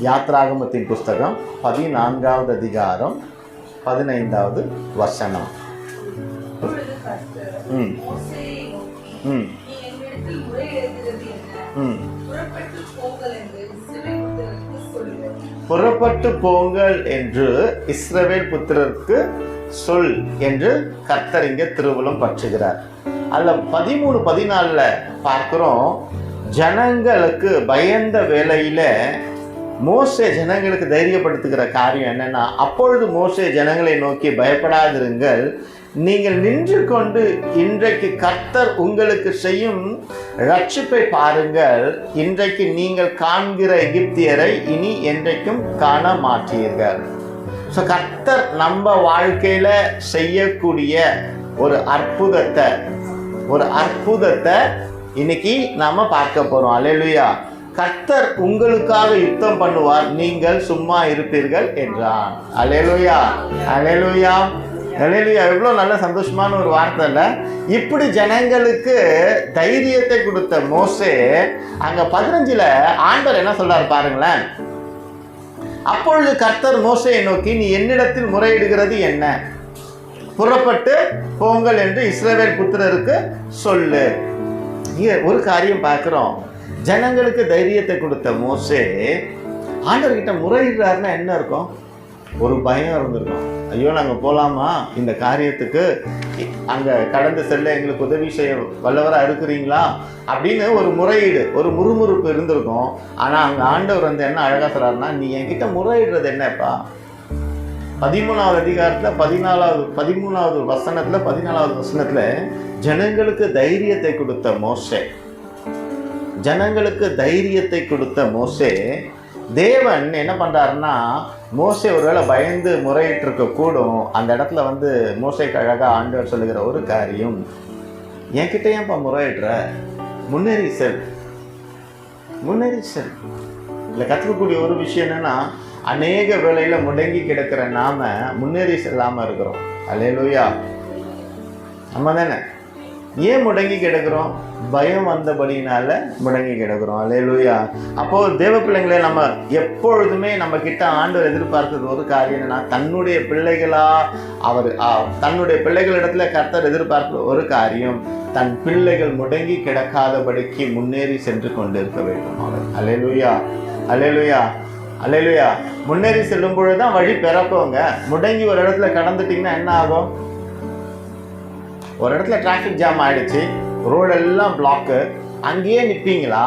யாத்ராகமத்தின் புஸ்தகம் 14வது அதிகாரம் 15வது வசனம். புறப்பட்டு போங்கள் என்று இஸ்ரவேல் புத்திரருக்கு சொல் என்று கர்த்தர் இங்கே திருவுளம் பற்றுகிறார். அதில் 13-14 பார்க்கிறோம், ஜனங்களுக்கு பயந்த வேளையில மோசே ஜனங்களுக்கு தைரியப்படுத்துகிற காரியம் என்னன்னா, அப்பொழுது மோசே ஜனங்களை நோக்கி பயப்படாதிருங்கள், நீங்கள் நின்று கொண்டு இன்றைக்கு கர்த்தர் உங்களுக்கு செய்யும் ரட்சிப்பை பாருங்கள், இன்றைக்கு நீங்கள் காண்கிற எகிப்தியரை இனி என்றைக்கும் காண மாட்டீர்கள். ஸோ கர்த்தர் நம்ம வாழ்க்கையில செய்யக்கூடிய ஒரு அற்புதத்தை இன்னைக்கு நாம பார்க்க போறோம். அல்லேலூயா. கர்த்தர் உங்களுக்காக யுத்தம் பண்ணுவார், நீங்கள் சும்மா இருப்பீர்கள் என்றான். அல்லேலூயா, அல்லேலூயா, அல்லேலூயா. எவ்வளோ நல்ல சந்தோஷமான ஒரு வார்த்தை இல்லை? இப்படி ஜனங்களுக்கு தைரியத்தை கொடுத்த மோசே அங்க 15ல் ஆண்டவர் என்ன சொல்றாரு பாருங்களேன். அப்பொழுது கர்த்தர் மோசேயை நோக்கி, நீ என்னிடத்தில் முறையிடுகிறது என்ன? புறப்பட்டு போங்கள் என்று இஸ்ரவேல் புத்திரருக்கு சொல்லு. இங்க ஒரு காரியம் பார்க்கிறோம், ஜனங்களுக்கு தைரியத்தை கொடுத்த மோசே ஆண்டவர்கிட்ட முறையிடுறாருன்னா என்ன இருக்கும்? ஒரு பயம் இருந்திருக்கும். ஐயோ நாங்கள் போகலாமா இந்த காரியத்துக்கு, அங்கே கடந்து செல்ல எங்களுக்கு உதவி செய்ய வல்லவராக இருக்கிறீங்களா அப்படின்னு ஒரு முறையீடு, ஒரு முறுமுறுப்பு இருந்திருக்கும். ஆனால் அங்கே ஆண்டவர் வந்து என்ன அழகாக சொல்கிறாருன்னா, நீ என்கிட்ட முறையிடுறது என்னப்பா? 13வது அதிகாரத்தில் 13வது வசனத்தில் 14வது வசனத்தில் ஜனங்களுக்கு தைரியத்தை கொடுத்த மோசே தேவன் என்ன பண்ணுறாருன்னா, மோசே ஒருவேளை பயந்து முறையிட்டு இருக்க கூடும். அந்த இடத்துல வந்து மோசேக்கு அழகாக ஆண்டவர் சொல்லுகிற ஒரு காரியம், என்கிட்ட ஏன்ப்பா முறையிடுற? முன்னேறி செல். இல்லை கற்றுக்கக்கூடிய ஒரு விஷயம் என்னன்னா, அநேக வேளையில் முடங்கி கிடக்கிற நாம முன்னேறி செல்லாமல் இருக்கிறோம். அல்லேலூயா. நம்ம தானே ஏன் முடங்கி கிடக்கிறோம்? பயம் வந்தபடினால முடங்கி கிடக்கிறோம். அல்லேலூயா. அப்போ தேவ பிள்ளைங்களே, நம்ம எப்பொழுதுமே நம்ம கிட்ட ஆண்டவர் எதிர்பார்க்கிறது ஒரு காரியம் என்னன்னா, தன்னுடைய பிள்ளைகளிடத்துல கர்த்தர் எதிர்பார்க்கிற ஒரு காரியம், தன் பிள்ளைகள் முடங்கி கிடக்காதபடிக்கு முன்னேறி சென்று கொண்டிருக்க வேண்டும் அவர். அல்லேலூயா, அல்லேலூயா, அல்லேலூயா. முன்னேறி செல்லும் பொழுதுதான் வழி பிறப்போங்க. முடங்கி ஒரு இடத்துல கடந்துட்டீங்கன்னா என்ன ஆகும்? ஒரு இடத்துல டிராஃபிக் ஜாம் ஆயிடுச்சு, ரோடெல்லாம் பிளாக்கு, அங்கேயே நிற்பீங்களா?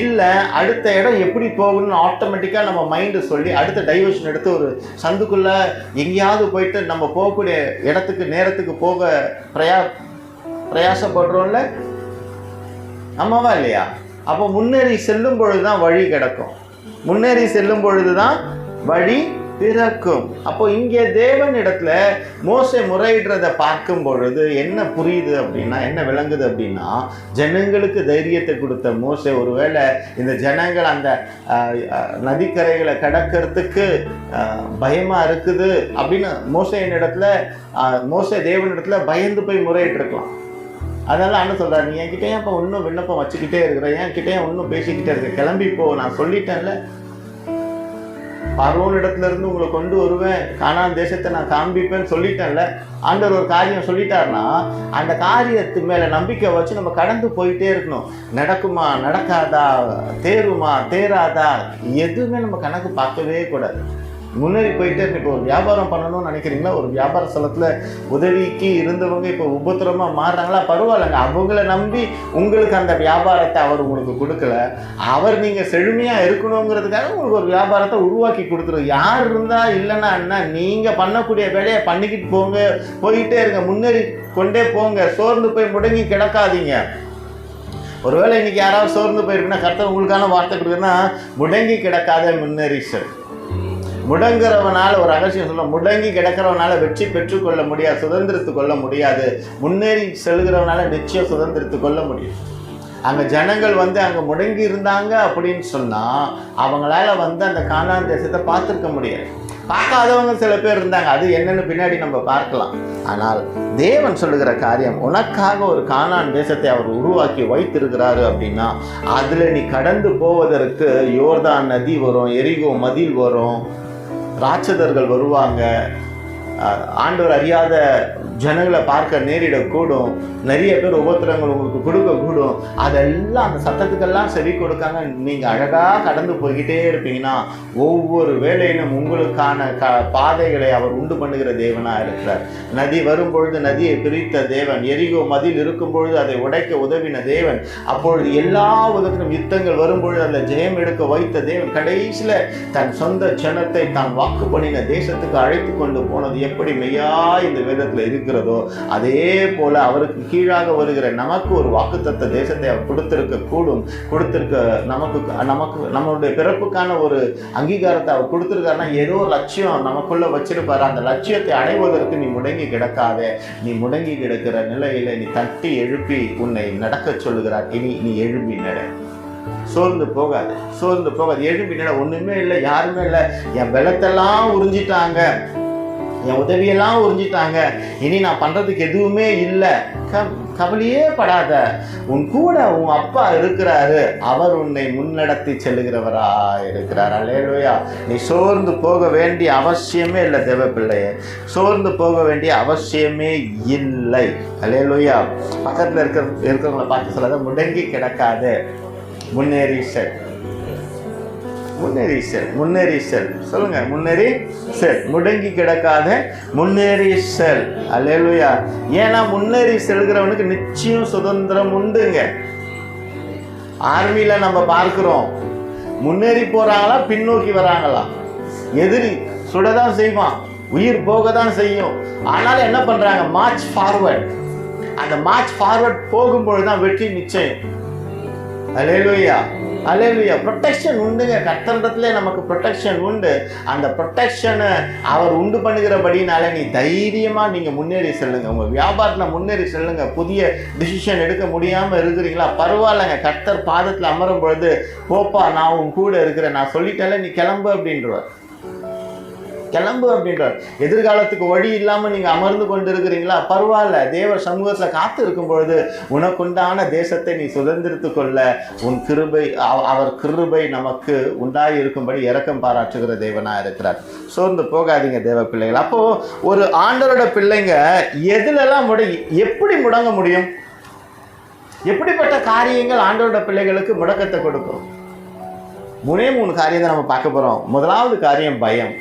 இல்லை அடுத்த இடம் எப்படி போகணும்னு ஆட்டோமேட்டிக்காக நம்ம மைண்டு சொல்லி அடுத்த டைவர்ஷன் எடுத்து ஒரு சந்துக்குள்ளே எங்கேயாவது போயிட்டு நம்ம போகக்கூடிய இடத்துக்கு நேரத்துக்கு போக பிரயாசப்படுறோம்ல, ஆமாவா இல்லையா? அப்போ முன்னேறி செல்லும் பொழுது தான் வழி கிடக்கும், முன்னேறி செல்லும் பொழுது தான் வழி பிறக்கும். அப்போ இங்கே தேவன் இடத்துல மோசே முறையிடுறதை பார்க்கும் பொழுது என்ன புரியுது அப்படின்னா, என்ன விளங்குது அப்படின்னா, ஜனங்களுக்கு தைரியத்தை கொடுத்த மோசே ஒருவேளை இந்த ஜனங்கள் அந்த நதிக்கரைகளை கடக்கிறதுக்கு பயமா இருக்குது அப்படின்னு மோசே தேவனிடத்துல பயந்து போய் முறையிட்டு இருக்கலாம். அதனால அண்ணன் சொல்றாரு, நீ என்கிட்ட ஏன் இப்போ இன்னும் விண்ணப்பம் வச்சுக்கிட்டே இருக்கிற, என்கிட்ட ஏன் இன்னும் பேசிக்கிட்டே இருக்க, கிளம்பி போ, நான் சொல்லிட்டேன்ல, பார்வோன் இடத்துல இருந்து உங்களை கொண்டு வருவேன், கானான் தேசத்தை நான் காண்பிப்பேன்னு சொல்லிட்டேன்ல. ஆண்டவர் ஒரு காரியம் சொல்லிட்டாருன்னா அந்த காரியத்து மேல நம்பிக்கை வச்சு நம்ம கடந்து போயிட்டே இருக்கணும். நடக்குமா, நடக்காதா, தேருமா, தேராதா, எதுவுமே நம்ம கணக்கு பார்க்கவே கூடாது. முன்னேறி போயிட்டே இருக்கு. இப்போ ஒரு வியாபாரம் பண்ணணும்னு நினைக்கிறீங்களா? ஒரு வியாபார ஸ்தலத்தில் உதவிக்கு இருந்தவங்க இப்போ உபத்திரமாக மாறுறாங்களா? பரவாயில்லைங்க, அவங்கள நம்பி உங்களுக்கு அந்த வியாபாரத்தை அவர் உங்களுக்கு கொடுக்கல. அவர் நீங்கள் செழுமையாக இருக்கணுங்கிறதுக்காக உங்களுக்கு ஒரு வியாபாரத்தை உருவாக்கி கொடுத்துருவோம். யார் இருந்தால் இல்லைன்னா என்ன, நீங்கள் பண்ணக்கூடிய வேலையை பண்ணிக்கிட்டு போயிட்டே இருங்க, முன்னேறி கொண்டே போங்க, சோர்ந்து போய் முடங்கி கிடக்காதீங்க. ஒருவேளை இன்னைக்கு யாராவது சோர்ந்து போயிருக்குன்னா கர்த்தர் உங்களுக்கான வார்த்தை கொடுக்குன்னா, முடங்கி கிடக்காத, முன்னேறி செல். முடங்குறவனால ஒரு ரகசியம் சொல்ல, முடங்கி கிடக்கிறவனால வெற்றி பெற்றுக்கொள்ள முடியாது, சுதந்திரத்து கொள்ள முடியாது. முன்னேறி செல்கிறவனால நிச்சயம் சுதந்திரத்து கொள்ள முடியும். அங்கே ஜனங்கள் அங்கே முடங்கி இருந்தாங்க அப்படின்னு சொன்னால் அவங்களால அந்த கானான் தேசத்தை பார்த்துருக்க முடியாது. பார்க்காதவங்க சில பேர் இருந்தாங்க, அது என்னன்னு பின்னாடி நம்ம பார்க்கலாம். ஆனால் தேவன் சொல்லுகிற காரியம், உனக்காக ஒரு கானான் தேசத்தை அவர் உருவாக்கி வைத்திருக்கிறாரு அப்படின்னா அதில் நீ கடந்து போவதற்கு யோர்தான் நதி வரும், எரிகோ மதில் வரும், ராட்சதர்கள் வருவாங்க, ஆண்டவர் அறியாத ஜனங்களை பார்க்க நேரிடக்கூடும், நிறைய பேர் உபத்திரங்கள் உங்களுக்கு கொடுக்கக்கூடும். அதெல்லாம் அந்த சத்தத்துக்கெல்லாம் செவி கொடுக்காங்க. நீங்கள் அழகாக கடந்து போய்கிட்டே இருப்பீங்கன்னா ஒவ்வொரு வேளையிலும் உங்களுக்கான பாதைகளை அவர் உண்டு பண்ணுகிற தேவனாக இருக்கிறார். நதி வரும்பொழுது நதியை பிரித்த தேவன், எரிகோ மதில் இருக்கும் பொழுது அதை உடைக்க உதவின தேவன், அப்பொழுது எல்லா விதத்திலும் யுத்தங்கள் வரும்பொழுது அதில் ஜெயம் எடுக்க வைத்த தேவன், கடைசியில் தன் சொந்த ஜனத்தை தான் வாக்கு பண்ணின தேசத்துக்கு அழைத்து கொண்டு போனது எப்படி மெய்யா இந்த வேதத்தில் இருக்கிறதோ அதே போல அவருக்கு கீழாக வருகிற நமக்கு ஒரு வாக்குத்தத்த தேசத்தை அவர் நமக்கு நம்மளுடைய பிறப்புக்கான ஒரு அங்கீகாரத்தை அவர் கொடுத்திருக்காருன்னா ஏதோ லட்சியம் நமக்குள்ள வச்சிருப்பாரு. அந்த லட்சியத்தை அடைவதற்கு நீ முடங்கி கிடக்காத. நீ முடங்கி கிடக்கிற நிலையில நீ தட்டி எழுப்பி உன்னை நடக்க சொல்லுகிறார். இனி நீ எழுப்பி நட, சோர்ந்து போகாது, எழுப்பி நட. ஒண்ணுமே இல்லை, யாருமே இல்லை, என் பலத்தெல்லாம் உறிஞ்சிட்டாங்க, என் உதவியெல்லாம் உறிஞ்சிட்டாங்க, இனி நான் பண்றதுக்கு எதுவுமே இல்லை, கவலையே படாத. உன் கூட உன் அப்பா இருக்கிறாரு, அவர் உன்னை முன்னடத்தி செல்லுகிறவரா இருக்கிறார். அல்லேலூயா. நீ சோர்ந்து போக வேண்டிய அவசியமே இல்லை தேவ பிள்ளையே, சோர்ந்து போக வேண்டிய அவசியமே இல்லை. அல்லேலூயா. பக்கத்தில் இருக்கிறவங்களை பார்த்து சொல்லாத, முடங்கி கிடக்காத, முன்னேறி செல், முன்னேறி செல், முன்னேறி செல். சொல்லுங்க, முன்னேறி செல். முடங்கி கிடக்காத, முன்னேறி செல். அல்லேலூயா. ஏன்னா முன்னேறி செல்கிறவனுக்கு நிச்சயம் சுதந்திரம் உண்டுங்க. ஆர்மியில நம்ம பார்க்கிறோம், முன்னேறி போறாங்களா பின்னோக்கி வராங்களா? எதிரி சுடதான் செய்வான், உயிர் போக தான் செய்யும். ஆனாலும் என்ன பண்றாங்க? March forward. அந்த மார்ச் ஃபார்வர்ட் போகும்பொழுது தான் வெற்றி நிச்சயம். அல்லேலூயா, அல்லேலூயா. ப்ரொடெக்ஷன் உண்டுங்க. கர்த்தரிடத்திலே நமக்கு ப்ரொடெக்ஷன் உண்டு. அந்த ப்ரொடெக்ஷனை அவர் உண்டு பண்ணுகிறபடினால நீ தைரியமாக நீங்கள் முன்னேறி செல்லுங்க. உங்கள் வியாபாரத்தில் முன்னேறி செல்லுங்க. புதிய டிசிஷன் எடுக்க முடியாமல் இருக்கிறீங்களா? பரவாயில்லைங்க. கர்த்தர் பாதத்தில் அமரும் பொழுது, போப்பா நான் உன் கூட இருக்கிறேன், நான் சொல்லிட்டேன்ல, நீ கிளம்பு அப்படின்றவர், கிளம்பு அப்படின்றார். எதிர்காலத்துக்கு வழி இல்லாமல் நீங்கள் அமர்ந்து கொண்டு இருக்கிறீங்களா? பரவாயில்ல. தேவ சமூகத்தில் காத்து இருக்கும் பொழுது உனக்குண்டான தேசத்தை நீ சுதந்திரித்து கொள்ள உன் கிருபை, அவர் கிருபை நமக்கு உண்டாகி இருக்கும்படி இரக்கம் பாராட்டுகிற தேவனாக இருக்கிறார். சோர்ந்து போகாதீங்க தேவ பிள்ளைகள். அப்போ ஒரு ஆண்டவரோட பிள்ளைங்க எதுலெல்லாம் எப்படி முடங்க முடியும்? எப்படிப்பட்ட காரியங்கள் ஆண்டவரோட பிள்ளைகளுக்கு முடக்கத்தை கொடுக்கும்? 3 காரியம் தான் நம்ம பார்க்க போறோம். முதலாவது காரியம் பயம்.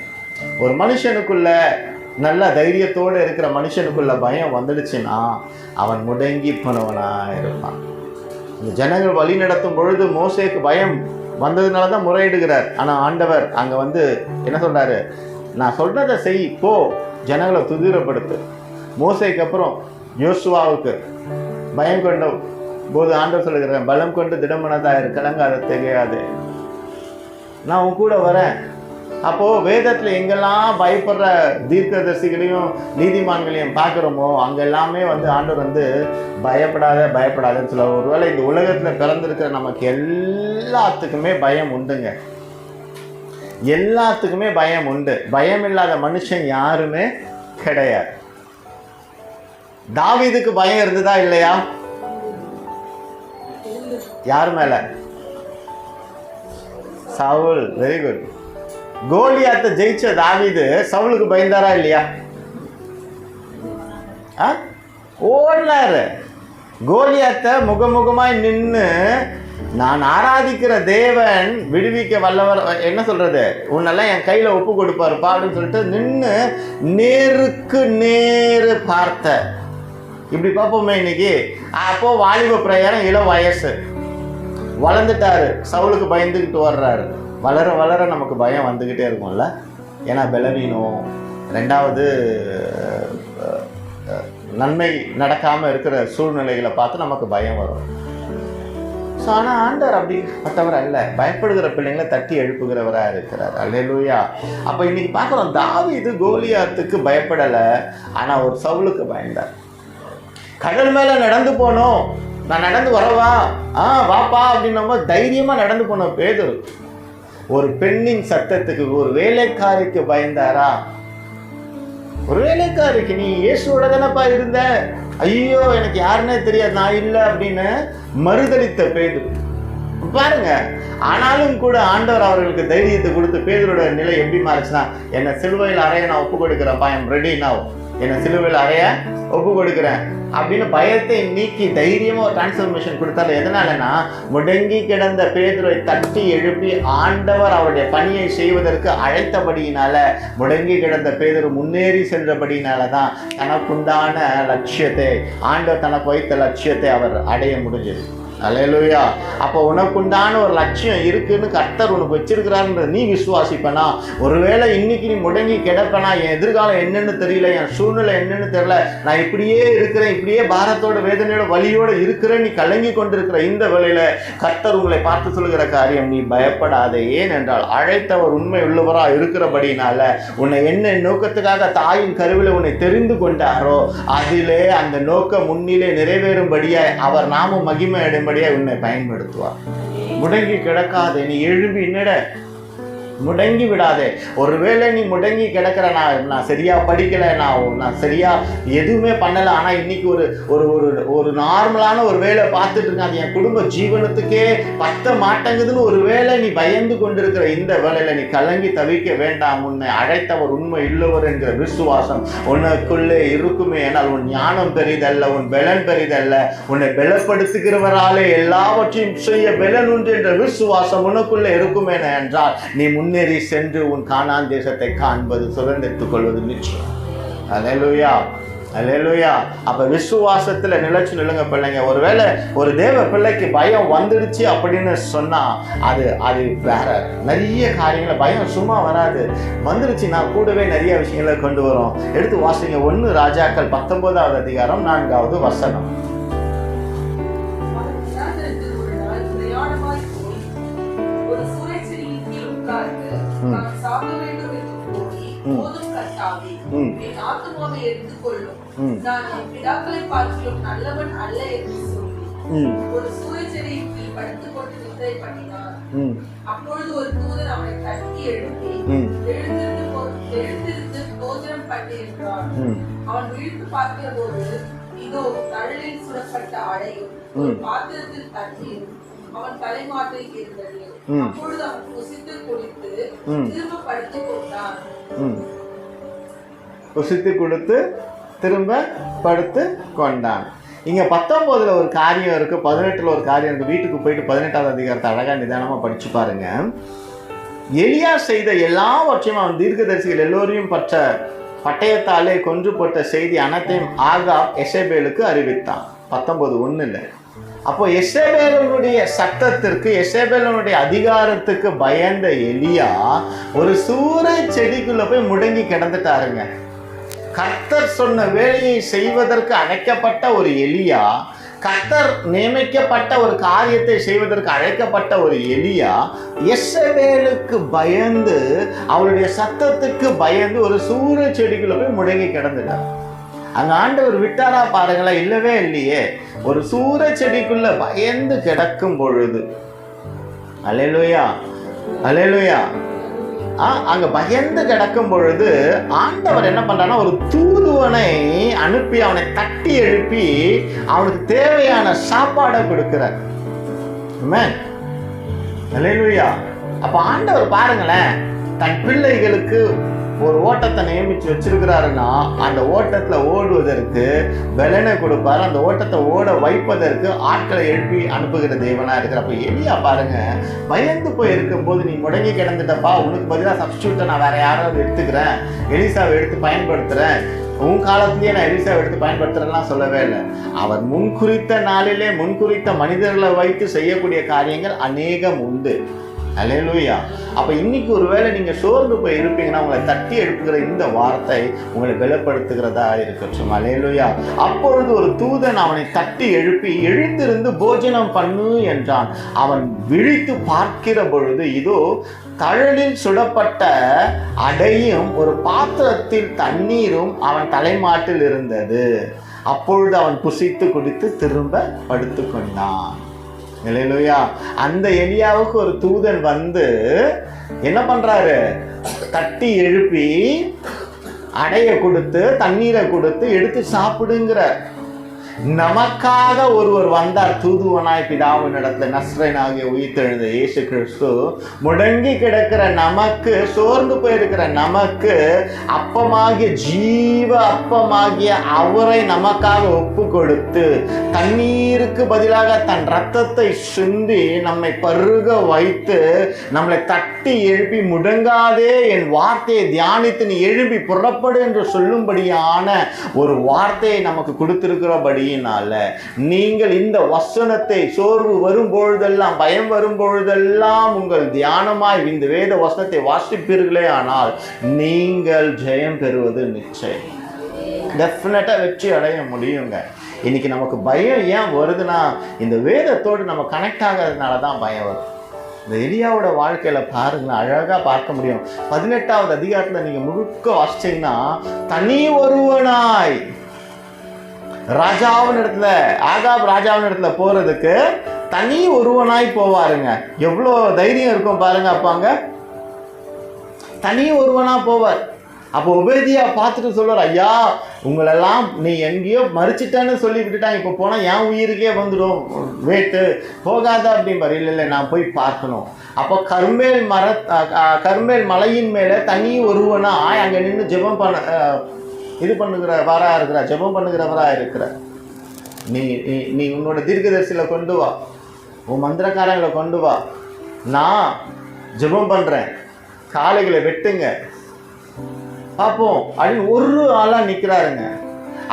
ஒரு மனுஷனுக்குள்ள, நல்ல தைரியத்தோடு இருக்கிற மனுஷனுக்குள்ள பயம் வந்துடுச்சுன்னா அவன் முடங்கி போனவனா இருப்பான். இந்த ஜனங்கள் வழி நடத்தும் பொழுது மோசேக்கு பயம் வந்ததுனால தான் முறையிடுகிறார். ஆனால் ஆண்டவர் அங்கே என்ன சொல்றாரு? நான் சொல்றதை செய், போ, ஜனங்களை துதிரப்படுத்து. மோசேக்கு அப்புறம் யோசுவாவுக்கு பயம் கொண்ட போது ஆண்டவர் சொல்லுகிறேன், பலம் கொண்டு திடமனதாக கலங்காத திகையாது, நான் உன் கூட வரேன். அப்போது வேதத்தில் எங்கெல்லாம் பயப்படுற தீர்க்கதரிசிகளையும் நீதிமான்களையும் பார்க்குறோமோ அங்கே எல்லாமே ஆண்டவர் பயப்படாதன்னு சொல்ல. ஒருவேளை இந்த உலகத்தில் பிறந்திருக்கிற நமக்கு எல்லாத்துக்குமே பயம் உண்டுங்க, எல்லாத்துக்குமே பயம் உண்டு. பயம் இல்லாத மனுஷன் யாருமே கிடையாது. தாவீதுக்கு பயம் இருந்ததா இல்லையா? யார் மேல? சவுல். Very good. கோலியாத்தை ஜெயிச்ச தாவீது சவுலுக்கு பயந்தாரா இல்லையா? ஓடினாரு. கோலியாத்தை முகமுகமாய் நின்று, நான் ஆராதிக்கிற தேவன் விடுவிக்க வல்லவர், என்ன சொல்றது, உன்னெல்லாம் என் கையில ஒப்பு கொடுப்பாருப்பா அப்படின்னு சொல்லிட்டு நின்று நேருக்கு நேரு பார்த்த. இப்படி பார்ப்போமே இன்னைக்கு. அப்போ வாலிப பிரயாணம், இளம் வயசு, வளர்ந்துட்டாரு, சவுலுக்கு பயந்துக்கிட்டு வர்றாரு. வளர வளர நமக்கு பயம் வந்துக்கிட்டே இருக்கும்ல. ஏன்னா பலவீனம், ரெண்டாவது நன்மை நடக்காமல் இருக்கிற சூழ்நிலைகளை பார்த்து நமக்கு பயம் வரும். ஸோ ஆனால் ஆண்டவர் அப்படி மற்றவர் அல்ல, பயப்படுகிற பிள்ளைங்களை தட்டி எழுப்புகிறவராக இருக்கிறார். அல்லேலூயா. அப்போ இன்னைக்கு பார்க்குறோம், தாவீது கோலியாத்துக்கு பயப்படலை, ஆனால் ஒரு சவுலுக்கு பயந்தார். கடல் மேலே நடந்து போனோம், நான் நடந்து வரவா, வாப்பா அப்படின்னு நம்ம தைரியமாக நடந்து போனோம். பேதுரு ஒரு பெண்ணின் சத்தத்துக்கு, ஒரு வேலைக்காரிக்கு பயந்தாரா? ஒரு வேலைக்காரிக்கு, நீ இயேசுவோட தானப்பா இருந்த, ஐயோ எனக்கு யாருன்னே தெரியாது, நான் இல்லை அப்படின்னு மறுதலித்த பேதுரு பாருங்க. ஆனாலும் கூட ஆண்டவர் அவர்களுக்கு தைரியத்தை கொடுத்து பேதுருவோட நிலை எப்படி மாறுச்சுன்னா, என்னை சிலுவையில் அறைய நான் ஒப்பு கொடுக்குறேன்ப்பா, ஐ எம் ரெடி நவ், என்னை சிலுவையில் அறைய ஒப்பு கொடுக்குறேன் அப்படின்னு பயத்தை நீக்கி தைரியமாக ஒரு டிரான்ஸ்ஃபர்மேஷன் கொடுத்தாரு. எதனாலனா, முடங்கி கிடந்த பேதுருவை தட்டி எழுப்பி ஆண்டவர் அவருடைய பணியை செய்வதற்கு அழைத்தபடியினால, முடங்கி கிடந்த பேதுரு முன்னேறி சென்றபடியினால தான் தனக்குண்டான லட்சியத்தை, ஆண்டவர் தனக்கு வைத்த லட்சியத்தை அவர் அடைய முடிஞ்சது. அல்லேலூயா. அப்போ உனக்குண்டான ஒரு லட்சியம் இருக்குன்னு கர்த்தர் உனக்கு வச்சிருக்கிறாருன்ற நீ விசுவாசிப்பனா, ஒருவேளை இன்னைக்கு நீ முடங்கி கிடப்பனா, என் எதிர்காலம் என்னன்னு தெரியல, என் சூழ்நிலை என்னன்னு தெரியல, நான் இப்படியே இருக்கிறேன், இப்படியே பாரத்தோட வேதனையோட வலியோட இருக்கிறேன், நீ கலங்கி கொண்டிருக்கிற இந்த வேளையில கர்த்தர் உங்களை பார்த்து சொல்லுகிற காரியம், நீ பயப்படாதே. ஏனென்றால் அழைத்தவர் உண்மை உள்ளவரா இருக்கிறபடினால, உன்னை என்ன நோக்கத்துக்காக தாயின் கருவில உன்னை தெரிந்து கொண்டாரோ அதிலே அந்த நோக்கம் முன்னிலே நிறைவேறும்படியாய் அவர் நாமும் மகிமை அடையும்படியாய் உன்னை பயன்படுத்துவார். முடங்கி கிடக்காதே, நீ எழும்பி நிட, முடங்கி விடாதே. ஒருவேளை நீ முடங்கி கிடக்கிற, நான் சரியா படிக்கல, நான் சரியா எதுவுமே பண்ணலை, ஆனால் இன்னைக்கு ஒரு ஒரு ஒரு ஒரு நார்மலான ஒரு வேலை பார்த்துட்டு இருக்கேன், அது என் குடும்ப ஜீவனத்துக்கே பத்த மாட்டேங்குதுன்னு ஒரு வேளை நீ பயந்து கொண்டிருக்கிற இந்த வேலையில நீ கலங்கி தவிக்க வேண்டாம். உன்னை அழைத்தவர் உண்மை இல்லவர் என்கிற விசுவாசம் உனக்குள்ளே இருக்குமே. ஆனால் உன் ஞானம் பெரிதல்ல, உன் பலன் பெரிதல்ல, உன்னை பலப்படுத்துகிறவராலே எல்லாவற்றையும் செய்ய பலன் உண்டு என்ற விசுவாசம் உனக்குள்ளே இருக்குமே என்றால் நீ முன்னேறி சென்று உன் கானான் தேசத்தை காண்பது, சுதந்திரித்துக் கொள்வது நிச்சயம். அல்லேலூயா, அல்லேலூயா. அப்ப விசுவாசத்துல நிலைச்சு நிலுங்க பிள்ளைங்க. ஒருவேளை ஒரு தேவ பிள்ளைக்கு பயம் வந்துடுச்சு அப்படின்னு சொன்னா அது வேற நிறைய காரியங்களை, பயம் சும்மா வராது, வந்துடுச்சு நான் கூடவே நிறைய விஷயங்களை கொண்டு வரும். எடுத்து வாசிங்க 1 ராஜாக்கள் 19வது அதிகாரம் 4வது வசனம். அப்பொழுது ஒரு தூதன் அவனை தட்டி எழுப்பி, எழுந்திருந்து போஜனம் பண்ணு என்றான். அவன் விழித்து பார்க்கிற போது இதோ தழலில் சுடப்பட்ட அடையும் ஒரு பாத்திரத்தில் தண்ணீரும் அவன் தலைமாட்டில் இருந்தது. அப்பொழுது அவன் புசித்து குடித்து திரும்ப படுத்துக் கொண்டான். புசித்து கொடுத்து திரும்ப படுத்து கொண்டான். இங்க 19ல ஒரு காரியம் இருக்கு, 18ல ஒரு காரியம் இருக்கு. வீட்டுக்கு போயிட்டு 18வது அதிகாரத்தை அழகா நிதானமா படிச்சு பாருங்க. எலியா செய்த எல்லாவற்றையும் அவன் தீர்க்கதரிசிகள் எல்லோரையும் பற்ற பட்டயத்தாலே கொன்று போட்ட செய்தி அனைத்தையும் ஆகாப் எசேபேலுக்கு அறிவித்தான். 19:1. அப்போ எசேபேலுடைய சத்தத்திற்கு, எசேபேலுடைய அதிகாரத்துக்கு பயந்த எலியா ஒரு சூறை செடிக்குள்ள போய் முடங்கி கிடந்துட்டாருங்க. கர்த்தர் சொன்ன வேலையை செய்வதற்கு அழைக்கப்பட்ட ஒரு எலியா, கர்த்தர் நியமிக்கப்பட்ட ஒரு காரியத்தை செய்வதற்கு அழைக்கப்பட்ட ஒரு எலியா, எசேபேலுக்கு பயந்து, அவருடைய சத்தத்துக்கு பயந்து ஒரு சூறை செடிக்குள்ள போய் முடங்கி கிடந்துட்டார். அங்க ஆண்டவர் விட்டாரா பாருங்களேன்? இல்லவே இல்லையே. ஒரு சூறை செடிக்குள்ள பயந்து கிடக்கும் பொழுது, அல்லேலூயா, அல்லேலூயா, அங்க பயந்து கிடக்கும் பொழுது ஆண்டவர் என்ன பண்றான்னா, ஒரு தூதுவனை அனுப்பி அவனை தட்டி எழுப்பி அவனுக்கு தேவையான சாப்பாடை கொடுக்கிறார். ஆமென், அல்லேலூயா. அப்ப ஆண்டவர் பாருங்களேன், தன் பிள்ளைகளுக்கு ஒரு ஓட்டத்தை நியமிச்சு வச்சிருக்கிறாருன்னா அந்த ஓட்டத்துல ஓடுவதற்கு பலனை கொடுப்பாரு, அந்த ஓட்டத்தை ஓட வைப்பதற்கு ஆட்களை எழுப்பி அனுப்புகிற தேவனா இருக்கிற. அப்ப எலியா பாருங்க, பயந்து போய் இருக்கும் போது, நீ முடங்கி கிடந்துட்டப்பா, உனக்கு பதிலாக சப்ஸ்டியூட்டை நான் வேற யாராவது எடுத்துக்கிறேன், எலிசாவை எடுத்து பயன்படுத்துறேன், உன் காலத்திலேயே நான் எலிசாவை எடுத்து பயன்படுத்துறேன்லாம் சொல்லவே இல்லை. அவர் முன்குறித்த நாளிலே முன்குறித்த மனிதர்களை வைத்து செய்யக்கூடிய காரியங்கள் அநேகம் உண்டு. அல்லேலூயா. அப்ப இன்னைக்கு ஒருவேளை நீங்க சோர்ந்து போய் இருப்பீங்கன்னா, உங்களை தட்டி எழுப்புகிற இந்த வார்த்தை உங்களை பலப்படுத்துகிறதா இருக்கட்டும். அல்லேலூயா. அப்பொழுது ஒரு தூதன் அவனை தட்டி எழுப்பி, எழுந்திருந்து போஜனம் பண்ணு என்றான். அவன் விழித்து பார்க்கிற பொழுது இதோ தழலில் சுடப்பட்ட அடையும் ஒரு பாத்திரத்தில் தண்ணீரும் அவன் தலைமாட்டில் இருந்தது. அப்பொழுது அவன் புசித்து குடித்து திரும்ப படுத்து கொண்டான். அல்லேலூயா. அந்த எலியாவுக்கு ஒரு தூதன் வந்து என்ன பண்றாரு? தட்டி எழுப்பி அடைய கொடுத்து தண்ணீரை கொடுத்து எடுத்து சாப்பிடுங்கிறார். நமக்காக ஒருவர் வந்தார், தூதுவனாய் பிதாவின் இடத்துல, நஸ்ரேனாகிய உயிர்த்தெழுந்த இயேசு கிறிஸ்து முடங்கி கிடக்கிற நமக்கு, சோர்ந்து போயிருக்கிற நமக்கு அப்பமாகிய ஜீவ அப்பமாகிய அவரை நமக்காக ஒப்பு கொடுத்து தண்ணீருக்கு பதிலாக தன் ரத்தத்தை சிந்தி நம்மை பருக வைத்து நம்மளை தட்டி எழுப்பி, முடங்காதே என் வார்த்தையை தியானித்து நீ எழுப்பி புறப்படு என்று சொல்லும்படியான ஒரு வார்த்தையை நமக்கு கொடுத்திருக்கிறபடி நீங்கள் இந்த வசனத்தை சோர்வு வரும் பொழுதெல்லாம், பயம் வரும் பொழுதெல்லாம் உங்கள் தியானமாய் இந்த வேத வசனத்தை வாசிப்பீர்களே ஆனால் நீங்கள் ஜெயம் பெறுவது நிச்சயம். டெஃபினட்டா வெற்றி அடைய முடியுங்க. இன்னைக்கு நமக்கு பயம் ஏன் வருதுன்னா, இந்த வேதத்தோடு நம்ம கனெக்ட் ஆகிறதுனால தான் பயம் வரும். இந்த எலியாவோட வாழ்க்கையில பாருங்களேன், அழகா பார்க்க முடியும். 18வது அதிகாரத்துல நீங்க முழுக்க வாசிச்சீங்கன்னா, தனி ஒருவனாய் ராஜாவின் இடத்துல, ஆகாப் ராஜாவின் இடத்துல போறதுக்கு தனி ஒருவனாய் போவாருங்க. எவ்வளோ தைரியம் இருக்கும் பாருங்க. அப்பாங்க தனி ஒருவனா போவார். அப்போ உபேதியா பார்த்துட்டு சொல்லுவார், ஐயா உங்களெல்லாம் நீ எங்கேயோ மறிச்சிட்டேன்னு சொல்லி விட்டுட்டாங்க, இப்போ போனால் என் உயிருக்கே வந்துடும், வேட்டு போகாத அப்படிம்பார். இல்லை நான் போய் பார்க்கணும். அப்போ கர்மேல் மலையின் மேலே தனி ஒருவனாய் அங்கே நின்று ஜெபம் பண்ண பண்ணுகிறவரா இருக்கிற, ஜெபம் பண்ணுகிறவரா இருக்கிற. நீ உன்னோட தீர்க்கதரிசியில கொண்டு வா, உன் மந்திரக்காரங்களை கொண்டு வா, நான் ஜெபம் பண்றேன், காளைகளை வெட்டுங்க பார்ப்போம் அப்படின்னு ஒரு ஆளா நிக்கிறாருங்க.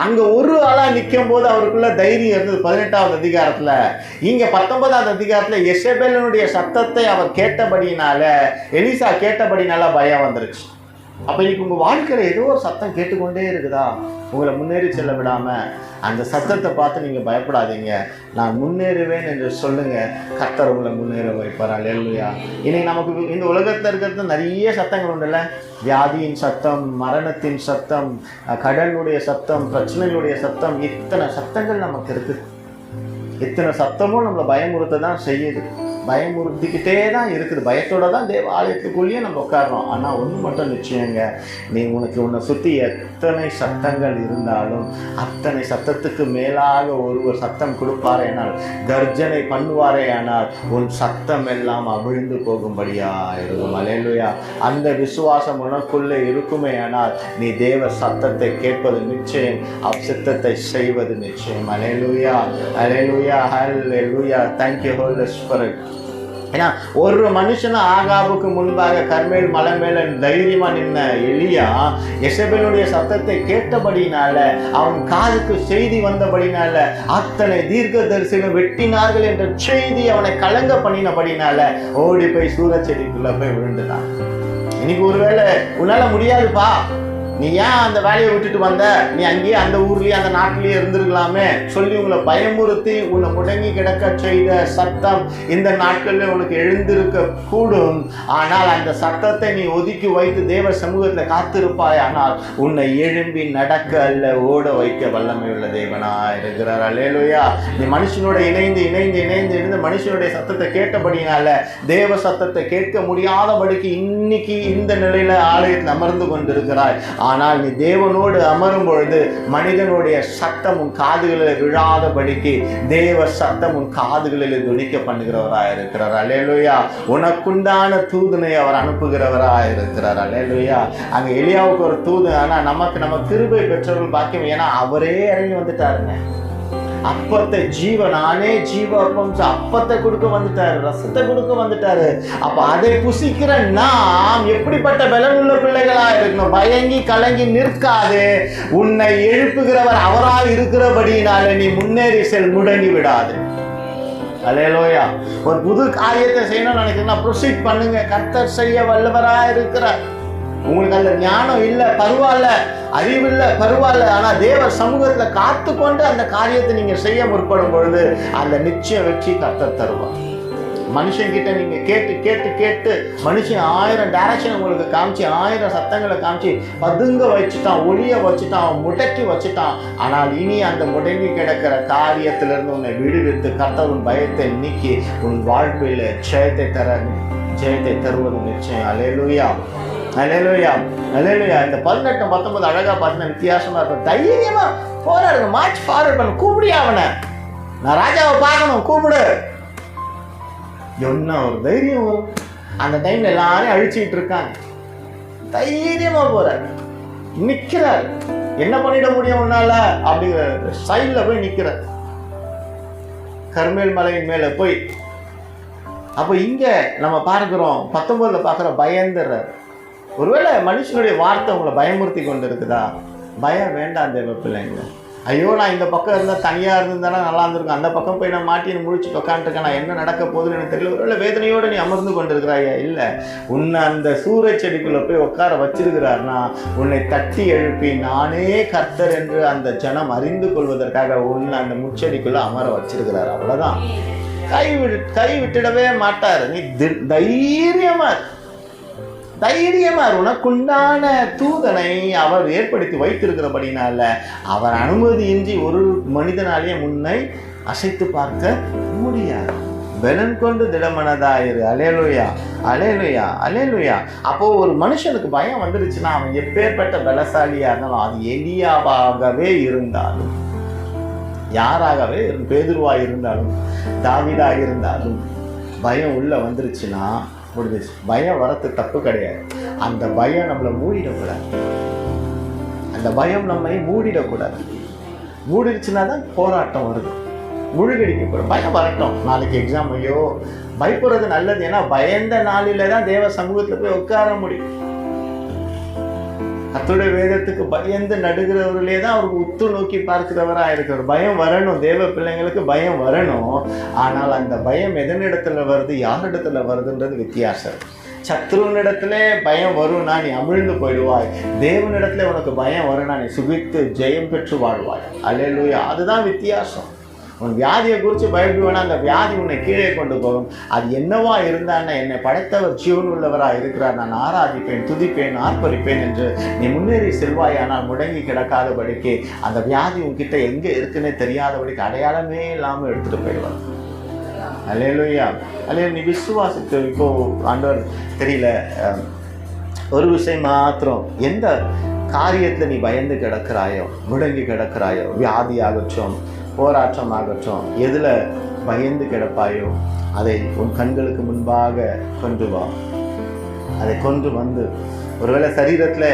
அங்க ஒரு ஆளா நிற்கும் போது அவருக்குள்ள தைரியம் இருந்தது 18வது அதிகாரத்துல. இங்க 19வது அதிகாரத்துல எசபேலினுடைய சத்தத்தை அவர் கேட்டபடினால, எலிசா கேட்டபடினால பயம் வந்துருச்சு. அப்போ இன்னைக்கு உங்கள் வாழ்க்கையில் ஏதோ ஒரு சத்தம் கேட்டுக்கொண்டே இருக்குதா, உங்களை முன்னேறி செல்ல விடாமல், அந்த சத்தத்தை பார்த்து நீங்கள் பயப்படாதீங்க, நான் முன்னேறுவேன் என்று சொல்லுங்கள். கர்த்தர் உங்களை முன்னேற வைப்பார். அல்லேலூயா. இன்னைக்கு நமக்கு இந்த உலகத்தில் இருக்கிறது நிறைய சத்தங்கள் உண்டுல்ல. வியாதியின் சத்தம், மரணத்தின் சத்தம், கடனுடைய சத்தம், பிரச்சனைகளுடைய சத்தம், இத்தனை சத்தங்கள் நமக்கு இருக்குது. இத்தனை சத்தமும் நம்மளை பயமுறுத்த தான் செய்யுது, பயமுறுத்திக்கிட்டே தான் இருக்குது. பயத்தோட தான் தேவ ஆலயத்துக்குள்ளேயே நம்ம உட்காடுறோம். ஆனால் ஒன்று மட்டும் நிச்சயங்க, உன்னை சுற்றி எத்தனை சத்தங்கள் இருந்தாலும் அத்தனை சத்தத்துக்கு மேலாக ஒருவர் சத்தம் கொடுப்பாரே ஆனால், கர்ஜனை பண்ணுவாரே ஆனால், உன் சத்தம் எல்லாம் அவிழ்ந்து போகும்படியா இருக்கும். அல்லேலூயா. அந்த விசுவாசம் உனக்குள்ளே இருக்குமே ஆனால் நீ தேவ சத்தத்தை கேட்பது நிச்சயம், சித்தத்தை செய்வது நிச்சயம். அல்லேலூயா, அல்லேலூயா, அல்லேலூயா. Thank you Holy Spirit. ஏன்னா ஒரு மனுஷனை ஆகாபுக்கு முன்பாக கர்மேல் மலை மேல தைரியமா நின்ன எலியா எசபேலுடைய சத்தத்தை கேட்டபடினால, அவன் காதுக்கு செய்தி வந்தபடினால, அத்தனை தீர்க்கதரிசிகள் வெட்டினார்கள் என்ற செய்தி அவனை கலங்க பண்ணினபடினால ஓடி போய் சூரச்செடிக்குள்ள போய் விழுந்துட்டான். இன்னைக்கு ஒருவேளை உன்னால முடியாதுப்பா, நீ ஏன் அந்த வேலையை விட்டுட்டு வந்த, நீ அங்கேயே அந்த ஊர்லயே அந்த நாட்டிலேயே இருந்திருக்கலாமே சொல்லி உங்களை பயமுறுத்தி உன்னை முடங்கி கிடக்க செய்த சத்தம் இந்த நாட்களில் உனக்கு எழுந்திருக்க கூடும். ஆனால் அந்த சத்தத்தை நீ ஒதுக்கி வைத்து தேவ சமூகத்தில் காத்திருப்பாய். ஆனால் உன்னை எழும்பி நடக்க அல்ல ஓட வைக்க வல்லமை உள்ள தேவனா இருக்கிறார். அல்லேலூயா. நீ மனுஷனோட இணைந்து இணைந்து இணைந்து இருந்து மனுஷனுடைய சத்தத்தை கேட்டபடினால தேவ சத்தத்தை கேட்க முடியாதபடிக்கு இன்னைக்கு இந்த நிலையில ஆலயத்தில் அமர்ந்து கொண்டிருக்கிறாய். ஆனால் நீ தேவனோடு அமரும் பொழுது மனிதனுடைய சத்தம் உன் காதுகளில் விழாதபடிக்கு தேவ சத்தம் உன் காதுகளில் துணிக்க பண்ணுகிறவராக இருக்கிறார். அல்லேலூயா. உனக்குண்டான தூதனை அவர் அனுப்புகிறவராக இருக்கிறார். அல்லேலூயா. அங்க எலியாவுக்கு ஒரு தூது, ஆனா நம்ம கிருபை பெற்றவர்கள் பாக்கியம். ஏன்னா அவரே இறங்கி வந்துட்டாருங்க. அப்பத்தை நானே ஜீவ அப்பம், அப்பத்தை கொடுக்க வந்துட்டாரு, ரசத்தை கொடுக்க வந்துட்டாரு. அப்ப அதை புசிக்கிற நாம் எப்படிப்பட்ட பலனுள்ள பிள்ளைகளா இருக்கணும்? பயங்கி கலங்கி நிற்காது. உன்னை எழுப்புகிறவர் அவரால் இருக்கிறபடினால நீ முன்னேறி செல், முடங்கி விடாது. அல்லேலூயா. ஒரு புது காரியத்தை செய்யணும்னு நினைக்கிறேன்னா ப்ரொசீட் பண்ணுங்க. கர்த்தர் செய்ய வல்லவரா இருக்கிறார். உங்களுக்கு அந்த ஞானம் இல்லை பரவாயில்ல, அறிவு இல்லை பரவாயில்ல, ஆனா தேவ சமூகத்துல காத்து கொண்டு அந்த காரியத்தை நீங்க செய்ய முற்படும் பொழுது அந்த நிச்சயம் வெற்றி கர்த்தர் தருவார். மனுஷன்கிட்ட நீங்க கேட்டு கேட்டு கேட்டு மனுஷன் 1000 டைரக்ஷன் உங்களுக்கு காமிச்சு, 1000 சத்தங்களை காமிச்சு பதுங்க வச்சுட்டான், ஒளிய வச்சுட்டான், முடக்கி வச்சுட்டான். ஆனால் இனி அந்த முடங்கி கிடக்கிற காரியத்திலிருந்து உன்னை விடுவித்து கர்த்தர் உன் பயத்தை நீக்கி உன் வாழ்க்கையில ஜெயத்தை தர ஜெயத்தை தருவது நிச்சயம். அல்லேலூயா, அல்லேலூயா, அல்லேலூயா. இந்த 18, 19 அழகா பார்த்தீங்கன்னா வித்தியாசமா இருக்கும். தைரியமா போராடுங்க, மார்ச் ஃபார்வர்ட் பண்ண. கூப்பிடியா அவனை, நான் ராஜாவை பார்க்கணும், கூப்பிடு. என்ன ஒரு தைரியம் வரும் அந்த டைம்ல. எல்லாரையும் அழிச்சுக்கிட்டு இருக்காங்க, தைரியமா போறாரு, நிக்கிறார். என்ன பண்ணிட முடியும் உன்னால அப்படிங்கிற சைட்ல போய் நிக்கிறார், கர்மேல் மலையின் மேல போய். அப்போ இங்க நம்ம பார்க்கிறோம் 19ல பார்க்குற பயந்துடுறார். ஒருவேளை மனுஷனுடைய வார்த்தை உங்களை பயமுறுத்தி கொண்டு இருக்குதா? பயம் வேண்டாம் தேவ பிள்ளைங்க. ஐயோ, நான் இந்த பக்கம் இருந்தால் தனியாக இருந்திருந்தானா நல்லா இருந்திருக்கும், அந்த பக்கம் போய் நான் மாட்டின்னு முடிச்சு உட்காந்துருக்கேன், நான் என்ன நடக்க போகுதுன்னு எனக்கு தெரியல. ஒருவேளை வேதனையோடு நீ அமர்ந்து கொண்டிருக்கிறாயா? இல்லை, உன்னை அந்த சூரச் செடிக்குள்ளே போய் உட்கார வச்சிருக்கிறார்னா உன்னை தட்டி எழுப்பி நானே கர்த்தர் என்று அந்த ஜனம் அறிந்து கொள்வதற்காக உன்னை அந்த முச்செடிக்குள்ளே அமர வச்சிருக்கிறார். அவ்வளோதான். கை விட்டுடவே மாட்டார். நீ தைரியமா உனக்குண்டான தூதனை அவர் ஏற்படுத்தி வைத்திருக்கிறபடினால அவர் அனுமதியின்றி ஒரு மனிதனாலேயே முன்னை அசைத்து பார்க்க முடியாது. பலன் கொண்டு திடமனதாயிரு. அல்லேலூயா, அல்லேலூயா, அல்லேலூயா. அப்போ ஒரு மனுஷனுக்கு பயம் வந்துருச்சுன்னா அவன் எப்பேற்பட்ட பலசாலியா இருந்தாலும், அது எலியாவாகவே இருந்தாலும், யாராகவே பேதுருவா இருந்தாலும், தாவீதா இருந்தாலும், பயம் உள்ள வந்துருச்சுன்னா முடிஞ்சிச்சு. பயம் வரத்து தப்பு கிடையாது. அந்த பயம் நம்மளை மூடிடக்கூடாது. அந்த பயம் நம்மை மூடிடக்கூடாது. மூடிடுச்சுன்னா தான் போராட்டம் வருது, முழுகடிக்கப்படும். பயம் வரட்டும், நாளைக்கு எக்ஸாம், ஐயோ பயப்படுறது நல்லது. ஏன்னா பயந்த நாளில தான் தேவ சமூகத்தில் போய் உட்கார முடியும். கர்த்தருடைய வேதத்துக்கு பயந்து நடுகிறவர்களே தான் அவருக்கு உத்து நோக்கி பார்க்கிறவராக இருக்கிறார். பயம் வரணும், தேவ பிள்ளைங்களுக்கு பயம் வரணும். ஆனால் அந்த பயம் எதனிடத்துல வருது, யாரிடத்துல வருதுன்றது வித்தியாசம். சத்ருவனிடத்துல பயம் வரும்னா நீ அமிழ்ந்து போயிடுவாய். தேவனிடத்துல உனக்கு பயம் வரும்னா நீ சுகித்து ஜெயம் பெற்று வாழ்வாய். அல்லேலூயா. அதுதான் வித்தியாசம். உன் வியாதியை குறித்து பயப்படுவேனா, அந்த வியாதி உன்னை கீழே கொண்டு போகும். அது என்னவா இருந்தான்னா, என்னை படைத்தவர் ஜீவன் உள்ளவராக இருக்கிறார், நான் ஆராதிப்பேன், துதிப்பேன், ஆர்ப்பரிப்பேன் என்று நீ முன்னேறி செல்வாயானால் முடங்கி கிடக்காதபடிக்கு அந்த வியாதி உன்கிட்ட எங்கே இருக்குன்னே தெரியாதபடிக்கு அடையாளமே இல்லாமல் எடுத்துகிட்டு போயிடுவார். அல்லேலூயா, அல்லேலூயா. நீ விசுவாசித்து இப்போ ஆண்டவர் தெரியல, ஒரு விஷயம் மாத்திரம், எந்த காரியத்தில் நீ பயந்து கிடக்கிறாயோ, முடங்கி கிடக்கிறாயோ, வியாதி ஆகட்டும், போராட்டம் ஆகட்டும், எதில் பயந்து கிடப்பாயோ அதை உன் கண்களுக்கு முன்பாக கொண்டு வா. அதை கொண்டு வந்து, ஒருவேளை சரீரத்தில்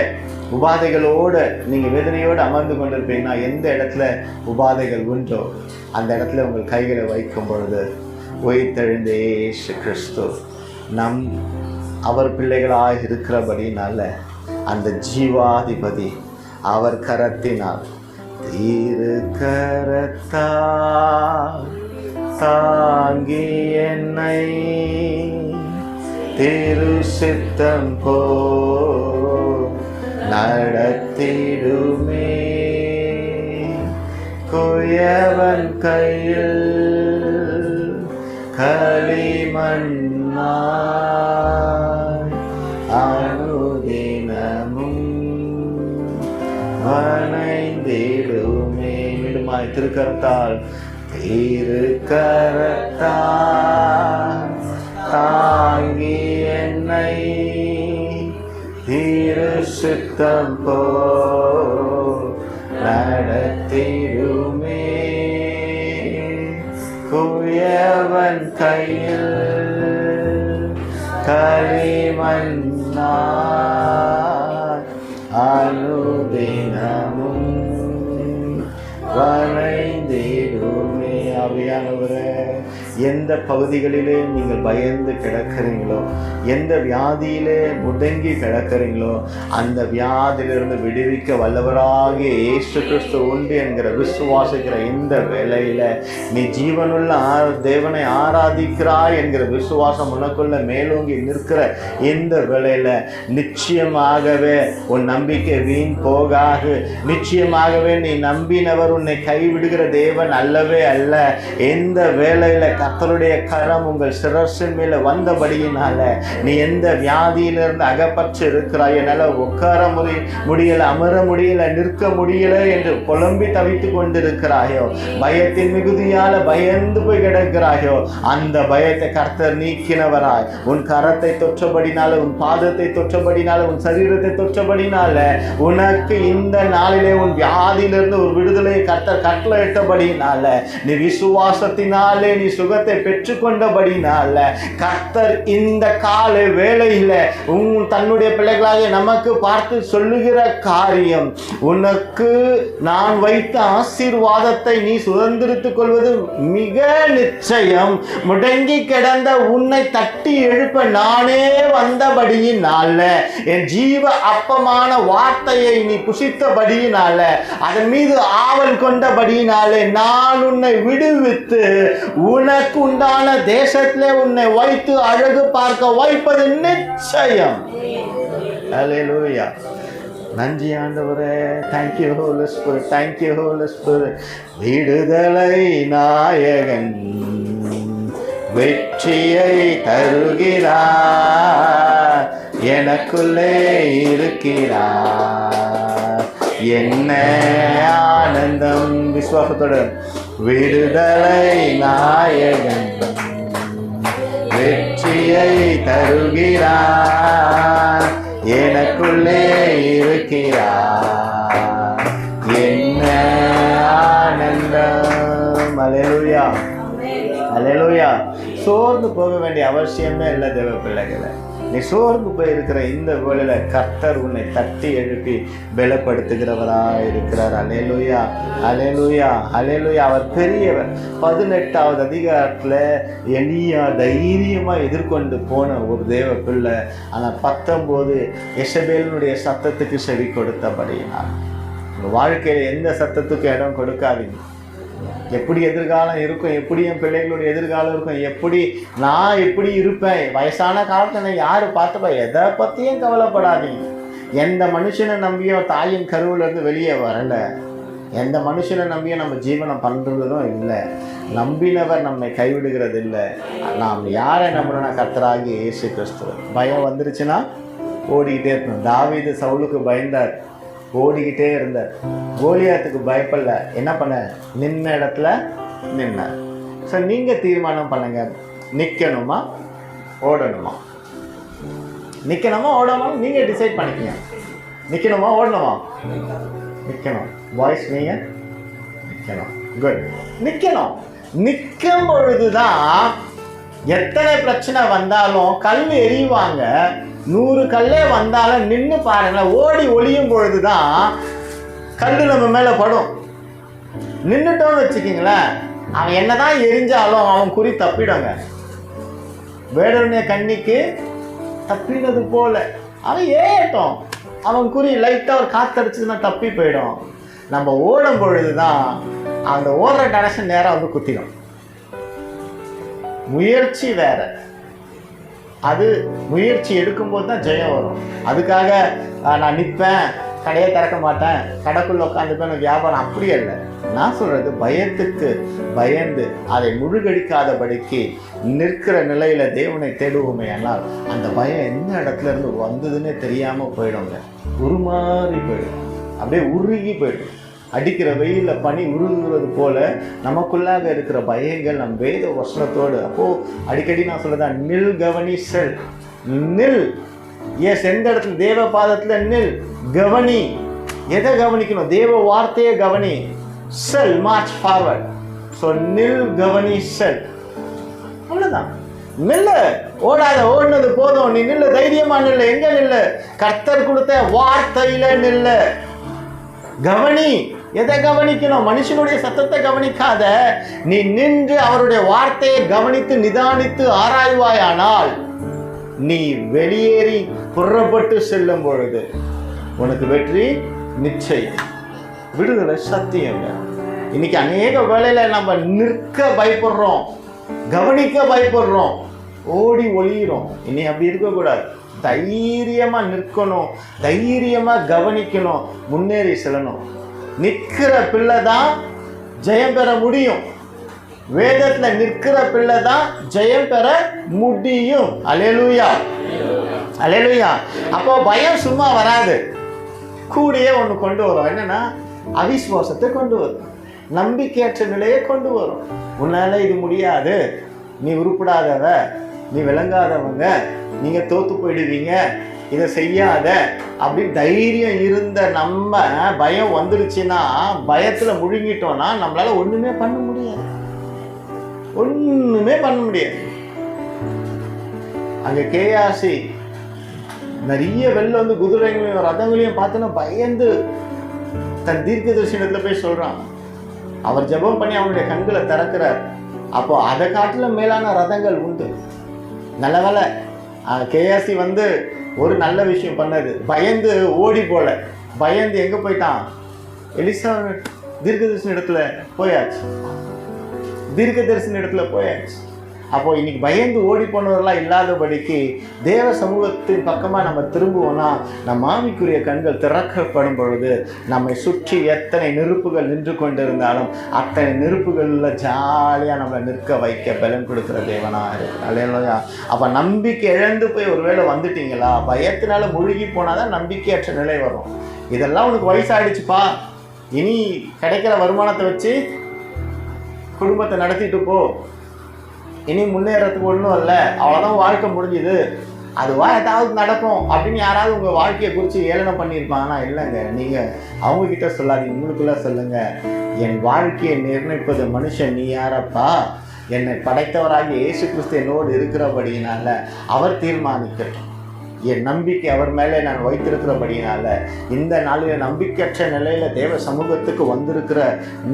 உபாதைகளோடு நீங்கள் வேதனையோடு அமர்ந்து கொண்டிருப்பீங்கன்னா, எந்த இடத்துல உபாதைகள் உண்டோ அந்த இடத்துல உங்கள் கைகளை வைக்கும் பொழுது உயிர்த்தெழுந்த இயேசு கிறிஸ்து அவர் பிள்ளைகளாக இருக்கிறபடினால அந்த ஜீவாதிபதி அவர் கரத்தினால் இரு கரத்தால் தாங்கி என்னை திரு சித்தம் போ நடத்திடுமே. குயவன் கையில் களிமண்ணாய் அனுதினமும் வனைந்திடுமே. மீண்டுமாய் திருக்கரத்தால் திருக்கரத்தால் தாங்கி என்னை திரு சித்தம் போ நடத்திடுமே. குயவன் கையில் களிமண்ணாய் அனுதினமும் வனைந்திடுமே. ஆவியானவரே, எந்த பகுதிகளிலே நீங்கள் பயந்து கிடக்கிறீங்களோ, எந்த வியாதியிலே முடங்கி கிடக்கிறீங்களோ, அந்த வியாதியிலிருந்து விடுவிக்க வல்லவராகிய இயேசு கிறிஸ்து உண்டு என்கிற விசுவாசிக்கிற இந்த வேளையில நீ ஜீவனுள்ள தேவனை ஆராதிக்கிறாய் என்கிற விசுவாசம் உனக்குள்ள மேலோங்கி நிற்கிற இந்த வேளையில நிச்சயமாகவே உன் நம்பிக்கை வீண் போகாது. நிச்சயமாகவே நீ நம்பினவர் உன்னை கைவிடுகிற தேவன் அல்லவே அல்ல. எந்த வேளையில கர்த்தருடைய கரம் உங்கள் சிரசின் மேல வந்தபடியினால நீ எந்த வியாதியிலிருந்து அகப்பற்று இருக்கிறாய், என்னால உட்கார முடியல, அமர முடியல, நிற்க முடியல என்று புலம்பி தவித்து கொண்டிருக்கிறாயோ, பயத்தின் மிகுதியால பயந்து போய் கிடக்கிறாயோ, அந்த பயத்தை கர்த்தர் நீக்கினவராய் உன் கரத்தை தொற்றபடினால, உன் பாதத்தை தொற்றபடினால, உன் சரீரத்தை தொற்றபடினால உனக்கு இந்த நாளிலே உன் வியாதியிலிருந்து ஒரு விடுதலையை கர்த்தர் கட்டளையிட்டபடினால, நீ விசுவாசத்தினாலே நீ சுகத்தை பெற்றுக்கொண்டபடினால கர்த்தர் இந்த கால வேளையில தன்னுடைய பிள்ளைகளாக நமக்கு பார்த்து சொல்லுகிற காரியம், உனக்கு நான் வைத்த ஆசீர்வாதத்தை நீ சுதந்திரித்துக் கொள்வது மிக நிச்சயம். முடங்கி கிடந்த உன்னை தட்டி எழுப்ப நானே வந்தபடியினால, என் ஜீவ அப்பமான வார்த்தையை நீ புசித்தபடியினால, அதன் மீது ஆவல் கொண்டபடியினாலே நான் உன்னை விடுவித்து உனக்கு உண்டான தேசத்திலே உன்னை வைத்து அழகு பார்க்க வைப்பது நிச்சயம். ஹல்லேலூயா. நன்றி ஆண்டவரே. Thank you Holy Spirit. Thank you Holy Spirit. விடுதலை நாயகன் வெற்றியை தருகிறார், எனக்குள்ளே இருக்கிறார், என்ன ஆனந்தம். விசுவாசத்தோடு விடுதலை நாயகன் வெற்றியை தருகிறார், எனக்குள்ளே இருக்கிறார், என்ன ஆனந்தம். அல்லேலூயா, அல்லேலூயா. சோர்ந்து போக வேண்டிய அவசியமே இல்லை தேவ பிள்ளைகளை. நீ சோர்ந்து போய் இருக்கிற இந்த வேளையில கர்த்தர் உன்னை தட்டி எழுப்பி பலப்படுத்துகிறவராக இருக்கிறார். அல்லேலூயா, அல்லேலூயா, அல்லேலூயா. அவர் பெரியவர். 18வது அதிகாரத்தில் எலியா தைரியமாக எதிர்கொண்டு போன ஒரு தேவ பிள்ளை. ஆனால் 19 எசபேலினுடைய சத்தத்துக்கு செவி கொடுத்தபடியினார். உங்கள் வாழ்க்கையில் எந்த சத்தத்துக்கு இடம் கொடுக்காதீங்க. எப்படி எதிர்காலம் இருக்கும், எப்படி என் பிள்ளைகளுடைய எதிர்காலம் இருக்கும், எப்படி நான் எப்படி இருப்பேன், வயசான காலத்தில் யார் பார்த்துப்பா, எதை பற்றியும் கவலைப்படாதீங்க. எந்த மனுஷனை நம்பியோ தாயின் கருவிலேருந்து வெளியே வரலை, எந்த மனுஷனை நம்பியோ நம்ம ஜீவனம் பண்ணுறதும் இல்லை. நம்பினவர் நம்மை கைவிடுகிறது இல்லை. நாம் யாரை நம்புறோன்னா கர்த்தராகிய இயேசு கிறிஸ்து. பயம் வந்துருச்சுன்னா ஓடிக்கிட்டே இருக்கணும். தாவீது சவுலுக்கு பயந்தார், ஓடிக்கிட்டே இருந்தார். கோலியாத்துக்கு பயப்படல, என்ன பண்ண, நின்ன இடத்துல நின்னார். ஸோ நீங்கள் தீர்மானம் பண்ணுங்க, நிற்கணுமா ஓடணுமா? நிற்கணுமா ஓடணுமா நீங்கள் டிசைட் பண்ணிக்கங்க. நிற்கணுமா ஓடணுமா? நிற்கணும். பாய்ஸ் நீங்கள் நிற்கணும். குட். நிற்கணும். நிற்கும் பொழுது தான் எத்தனை பிரச்சனை வந்தாலும் கல் எறிவாங்க. 100 கல்லே வந்தாலும் நின்று பாருங்களேன். ஓடி ஒளியும் பொழுது தான் கல் நம்ம மேலே படும். நின்றுட்டோன்னு வச்சுக்கிங்களேன், அவன் என்னதான் எரிஞ்சாலும் அவன் குறி தப்பிடுங்க. வேடனுடைய கண்ணிக்கு தப்பினது போல அவன் ஏறட்டும், அவன் குறி லைட்டாக ஒரு காத்தடிச்சுன்னா தப்பி போயிடும். நம்ம ஓடும் பொழுது தான் அந்த ஓடுற டைரக்ஷன் நேராக வந்து குத்திடும். முயற்சி வேற, அது முயற்சி எடுக்கும்போது தான் ஜெயம் வரும். அதுக்காக நான் நிற்பேன், கடையை திறக்க மாட்டேன், கடைக்குள்ளே உட்காந்துப்பேன், வியாபாரம் அப்படி இல்லை. நான் சொல்கிறது, பயத்துக்கு பயந்து அதை முழுகடிக்காதபடிக்கு நிற்கிற நிலையில் தேவனை தேடுவோமே. ஆனால் அந்த பயம் எந்த இடத்துல இருந்து வந்ததுன்னே தெரியாமல் போயிடுங்க. உருமாறி போயிடும், அப்படியே உருகி போயிடும். அடிக்கிற வெயிலில் பனி உருகுறது போல நமக்குள்ளாக இருக்கிற பயங்கள் நம் வேத வசனத்தோடு. அப்போது அடிக்கடி நான் சொல்கிறதா, நில் கவனி செல். நில். எஸ், எந்த இடத்துல தேவ பாதத்தில் நில், கவனி. எதை கவனிக்கணும்? தேவ வார்த்தையை கவனி. செல், மார்ச் ஃபார்வர்ட். ஸோ நில் கவனி செல், அவ்வளோதான். நில்லு, ஓடாத, ஓடினது போதும், நீ நில்லு, தைரியமா நில்லு. எங்க நில்லு? கர்த்தர் கொடுத்த வார்த்தையில நில்லு. கவனி. எதை கவனிக்கணும்? மனுஷனுடைய சத்தத்தை கவனிக்காத, நீ நின்று அவருடைய வார்த்தையை கவனித்து நிதானித்து ஆராய்வாயானால் நீ வெளியேறி புறப்பட்டு செல்லும் பொழுது உனக்கு வெற்றி நிச்சயம், விடுதலை சத்தியங்க. இன்னைக்கு அநேக வேளையில நம்ம நிற்க பயப்படுறோம், கவனிக்க பயப்படுறோம், ஓடி ஒளியிறோம். இனி அப்படி இருக்கக்கூடாது. தைரியமா நிற்கணும், தைரியமா கவனிக்கணும், முன்னேறி செல்லணும். நிற்கிற பிள்ளை தான் ஜெயம் பெற முடியும். வேதத்துல நிற்கிற பிள்ளை தான் ஜெயம் பெற முடியும். அல்லேலூயா, அல்லேலூயா. அப்போ பயம் சும்மா வராது, கூடயே ஒன்று கொண்டு வரும். என்னன்னா அவிசுவாசத்தை கொண்டு வரும், நம்பிக்கையற்ற நிலையை கொண்டு வரும். உன்னால இது முடியாது, நீ உருப்படாதவ, நீ விளங்காதவங்க, நீங்க தோத்து போயிடுவீங்க, இதை செய்யாத அப்படின்னு தைரியம் இருந்த நம்ம பயம் வந்துடுச்சுன்னா, பயத்துல முழுங்கிட்டோம்னா நம்மளால ஒண்ணுமே பண்ண முடியாது, ஒண்ணுமே பண்ண முடியாது. அங்க கேயாசி நிறைய வெள்ளம் வந்து குதிரைகளையும் ரதங்களையும் பார்த்தோன்னா பயந்து தன் தீர்க்க தரிசனத்துல போய் சொல்றான். அவர் ஜெபம் பண்ணி அவனுடைய கண்களை திறக்கிறார். அப்போ அதை காட்டில மேலான ரதங்கள் உண்டு. நல்ல வேலை கேயாசி வந்து ஒரு நல்ல விஷயம் பண்ணது, பயந்து ஓடி போல. பயந்து எங்க போயிட்டான்? எலிசா தீர்க்க தரிசன இடத்துல போயாச்சு, தீர்க்க தரிசன இடத்துல போயாச்சு. அப்போ இன்னைக்கு பயந்து ஓடி போனவர்களாம் இல்லாதபடிக்கு தேவ சமூகத்தின் பக்கமா நம்ம திரும்புவோம்னா, நம்ம ஆவிக்குரிய கண்கள் திறக்கப்படும் பொழுது நம்மை சுற்றி எத்தனை நெருப்புகள் நின்று கொண்டிருந்தாலும் அத்தனை நெருப்புகள்ல ஜாலியா நம்மளை நிற்க வைக்க பலன் கொடுக்கிற தேவனா இருக்கு. அல்லேலூயா. அப்ப நம்பிக்கை இழந்து போய் ஒருவேளை வந்துட்டீங்களா, பயத்தினால முழுகி போனாதான் நம்பிக்கையற்ற நிலை வரும். இதெல்லாம் உனக்கு வயசாயிடுச்சுப்பா, இனி கிடைக்கிற வருமானத்தை வச்சு குடும்பத்தை நடத்திட்டு போ, இனி முன்னேறத்துக்கு ஒன்றும் இல்லை, அவ்வளோதான் வாழ்க்கை முடிஞ்சுது, அதுவா ஏதாவது நடக்கும் அப்படின்னு யாராவது உங்கள் வாழ்க்கையை குறித்து ஏளனம் பண்ணியிருப்பாங்கன்னா, இல்லைங்க, நீங்கள் அவங்கக்கிட்ட சொல்லாதீங்க, உங்களுக்குள்ள சொல்லுங்க. என் வாழ்க்கையை நிர்ணயிப்பது மனுஷன், நீ யாரப்பா? என்னை படைத்தவராகிய இயேசு கிறிஸ்து என்னோடு இருக்கிறபடியினால அவர் தீர்மானிக்கிறேன். என் நம்பிக்கை அவர் மேலே நான் வைத்திருக்கிறபடினால இந்த நாளில் நம்பிக்கையற்ற நிலையில் தேவ சமூகத்துக்கு வந்திருக்கிற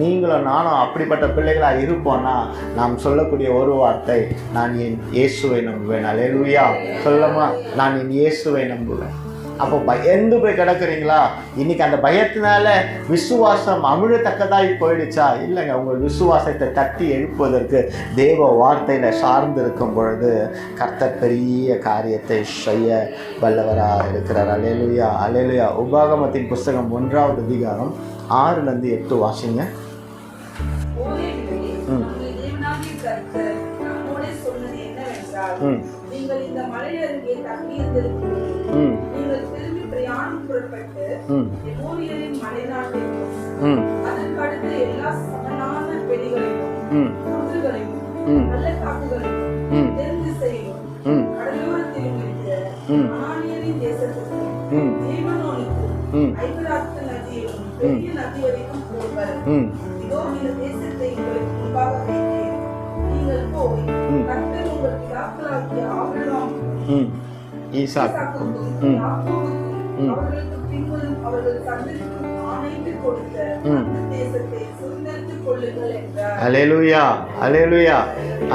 நீங்களும் நானும் அப்படிப்பட்ட பிள்ளைகளாக இருப்போம்னா, நாம் சொல்லக்கூடிய ஒரு வார்த்தை, நான் என் இயேசுவை நம்புவேன். அல்லேலூயா. சொல்லமா, நான் என் இயேசுவை நம்புவேன். அப்போ பயந்து போய் கிடக்குறீங்களா? இன்னைக்கு அந்த பயத்தினால விசுவாசம் அமிழத்தக்கதாய் போயிடுச்சா? இல்லைங்க. உங்கள் விசுவாசத்தை தட்டி எழுப்புவதற்கு தேவ வார்த்தையில சார்ந்து இருக்கும் பொழுது கர்த்தர் பெரிய காரியத்தை செய்ய வல்லவராக இருக்கிறார். அல்லேலூயா, அல்லேலூயா. உபாகமத்தின் புஸ்தகம் 1ஆவது அதிகாரம் 6-8 வாசிங்க. நீங்கள் இந்த மலை அருகே தங்கியிருந்திருக்கிறீர்கள். நீங்கள் திரும்பி பிரயாணம் புறப்பட்டு எமோரியரின் மலைநாட்டிற்கும் அதற்கடுத்த எல்லா சமனான வெளிகளிலும் குன்றுகளிலும் பள்ளத்தாக்குகளிலும் தென்திசையிலும் கடலோரத்திலும் இருக்கிற அனானியரின் தேசத்திற்கும் லீபனோனுக்கும் ஐபிராத்து நதியிலும் பெரிய நதி வரைக்கும் போங்கள். இதோ இந்த தேசத்தை உங்களுக்கு முன்பாக வைத்தேன். நீங்கள் போய் கர்த்தர் உங்கள் பிதாக்களாகிய ஆபிரகாமுக்கும் ஈசாக்குக்கும் யாக்கோபுக்கும் அவர்களுக்கு பின்வரும் அவர்கள் சந்ததிக்கும் ஆணையிட்டு கொடுத்த அந்த தேசத்தை சுதந்தரித்துக் கொள்ளுங்கள் என்றார். அல்லேலூயா, அல்லேலூயா,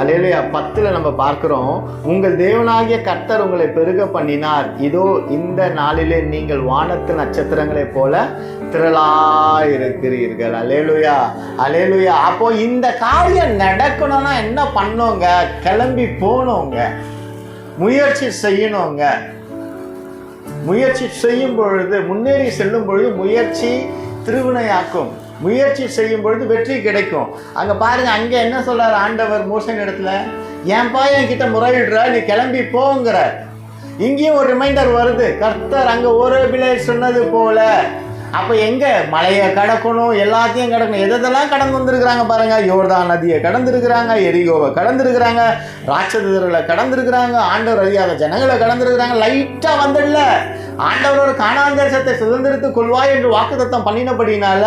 அல்லேலூயா. 10 நம்ம பார்க்கிறோம், உங்கள் தேவனாகிய கர்த்தர் உங்களை பெருக பண்ணினார். இதோ இந்த நாளிலே நீங்கள் வானத்து நட்சத்திரங்களைப் போல திரளாயிருக்கிறீர்கள். அல்லேலூயா, அல்லேலூயா. அப்போ இந்த காரியம் நடக்கணும்னா என்ன பண்ணோங்க? கிளம்பி போனோங்க, முயற்சி செய்யணுங்க. முயற்சி செய்யும் பொழுது, முன்னேறி செல்லும் பொழுது முயற்சி திருவினையாக்கும். முயற்சி செய்யும் பொழுது வெற்றி கிடைக்கும். அங்க பாருங்க, அங்க என்ன சொல்றாரு ஆண்டவர் மோசேயின் இடத்துல? ஏன்பா என்கிட்ட முறையிடுற, நீ கிளம்பி போங்கிற. இங்கேயும் ஒரு ரிமைண்டர் வருது, கர்த்தர் அங்க ஓரேபிலே சொன்னது போல. அப்போ எங்க மலையை கடக்கணும், எல்லாத்தையும் கடக்கணும். எதெல்லாம் கடந்து வந்திருக்கிறாங்க பாருங்க. யோர்தான் நதியை கடந்திருக்கிறாங்க, எரிகோவை கடந்திருக்கிறாங்க, ராட்சதர்களை கடந்திருக்கிறாங்க, ஆண்டவர் அறியாத ஜனங்களை கடந்திருக்கிறாங்க. லைட்டா வந்துடல. ஆண்டவர் ஒரு கானான் தேசத்தை சுதந்திரித்துக் கொள்வாய் என்று வாக்குத்தத்தம் பண்ணினபடினால,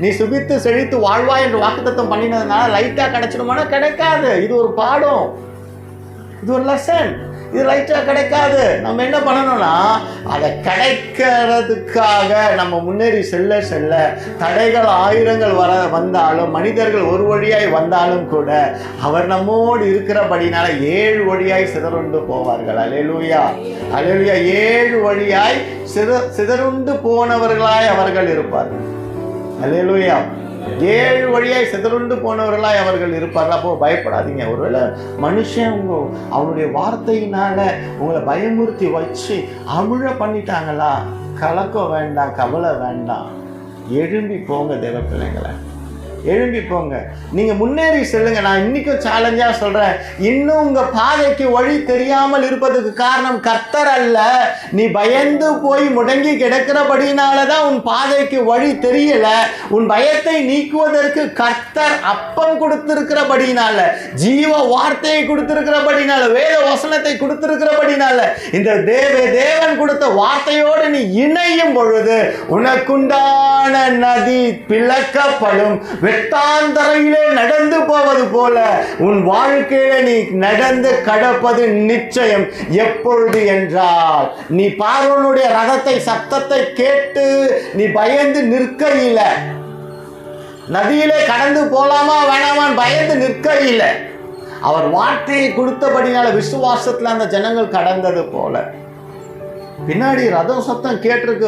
நீ சுபித்து செழித்து வாழ்வாய் என்று வாக்குத்தத்தம் பண்ணினதுனால லைட்டா கிடைச்சிடுமானா கிடைக்காது. இது ஒரு பாடம், இது ஒரு லெசன். இது லைட்டாக கிடைக்காது. நம்ம என்ன பண்ணணும்னா, அதை கிடைக்கிறதுக்காக நம்ம முன்னேறி செல்ல செல்ல தடைகள் ஆயிரங்கள் வந்தாலும், மனிதர்கள் ஒரு வழியாய் வந்தாலும் கூட அவர் நம்மோடு இருக்கிறபடினால 7 வழியாய் சிதறுண்டு போவார்கள். அல்லேலூயா, அல்லேலூயா. 7 வழியாய் சிதறுண்டு போனவர்களாய் அவர்கள் இருப்பார்கள். அல்லேலூயா. 7 வழியாய் சிதறுண்டு போனவர்களாய் அவர்கள் இருப்பார்கள். அப்போ பயப்படாதீங்க. ஒருவேளை மனுஷன் அவனுடைய வார்த்தையினால உங்களை பயமுறுத்தி வச்சு அமிழ பண்ணிட்டாங்களா, கலக்கம் வேண்டாம், கவலை வேண்டாம். எழும்பி போங்க தேவ பிள்ளைங்களை. எழும்பி போங்க, நீங்க முன்னேறி செல்லுங்க. நான் இன்னைக்கும் சேலஞ்சா சொல்றேன், இன்னும் உங்க பாதைக்கு வழி தெரியாமல் இருப்பதுக்கு காரணம் கர்த்தர் அல்ல. நீ பயந்து போய் முடங்கி கிடக்கிறபடினாலதான் உன் பாதைக்கு வழி தெரியல. உன் பயத்தை நீக்குவதற்கு கர்த்தர் அப்பம் கொடுத்திருக்கிறபடினால, ஜீவ வார்த்தையை கொடுத்திருக்கிறபடினால, வேத வசனத்தை கொடுத்திருக்கிறபடினால, இந்த தேவன் கொடுத்த வார்த்தையோடு நீ இணையும் பொழுது உனக்குண்டான நதி பிளக்கப்படும். வெட்டாந்தரையிலே நடந்து போவது போல உன் வாழ்க்கையில நீ நடந்து கடப்பது நிச்சயம். எப்பொழுது என்றால், நீ பார்வோனுடைய ரதத்தை சத்தத்தை கேட்டு நீ பயந்து நிற்கையில, நதியிலே கடந்து போலாமா வேணாமான்னு பயந்து நிற்கையில, அவர் வார்த்தையை கொடுத்தபடினால விசுவாசத்துல அந்த ஜனங்கள் கடந்தது போல. பின்னாடி ரதம் சத்தம் கேட்டிருக்கு,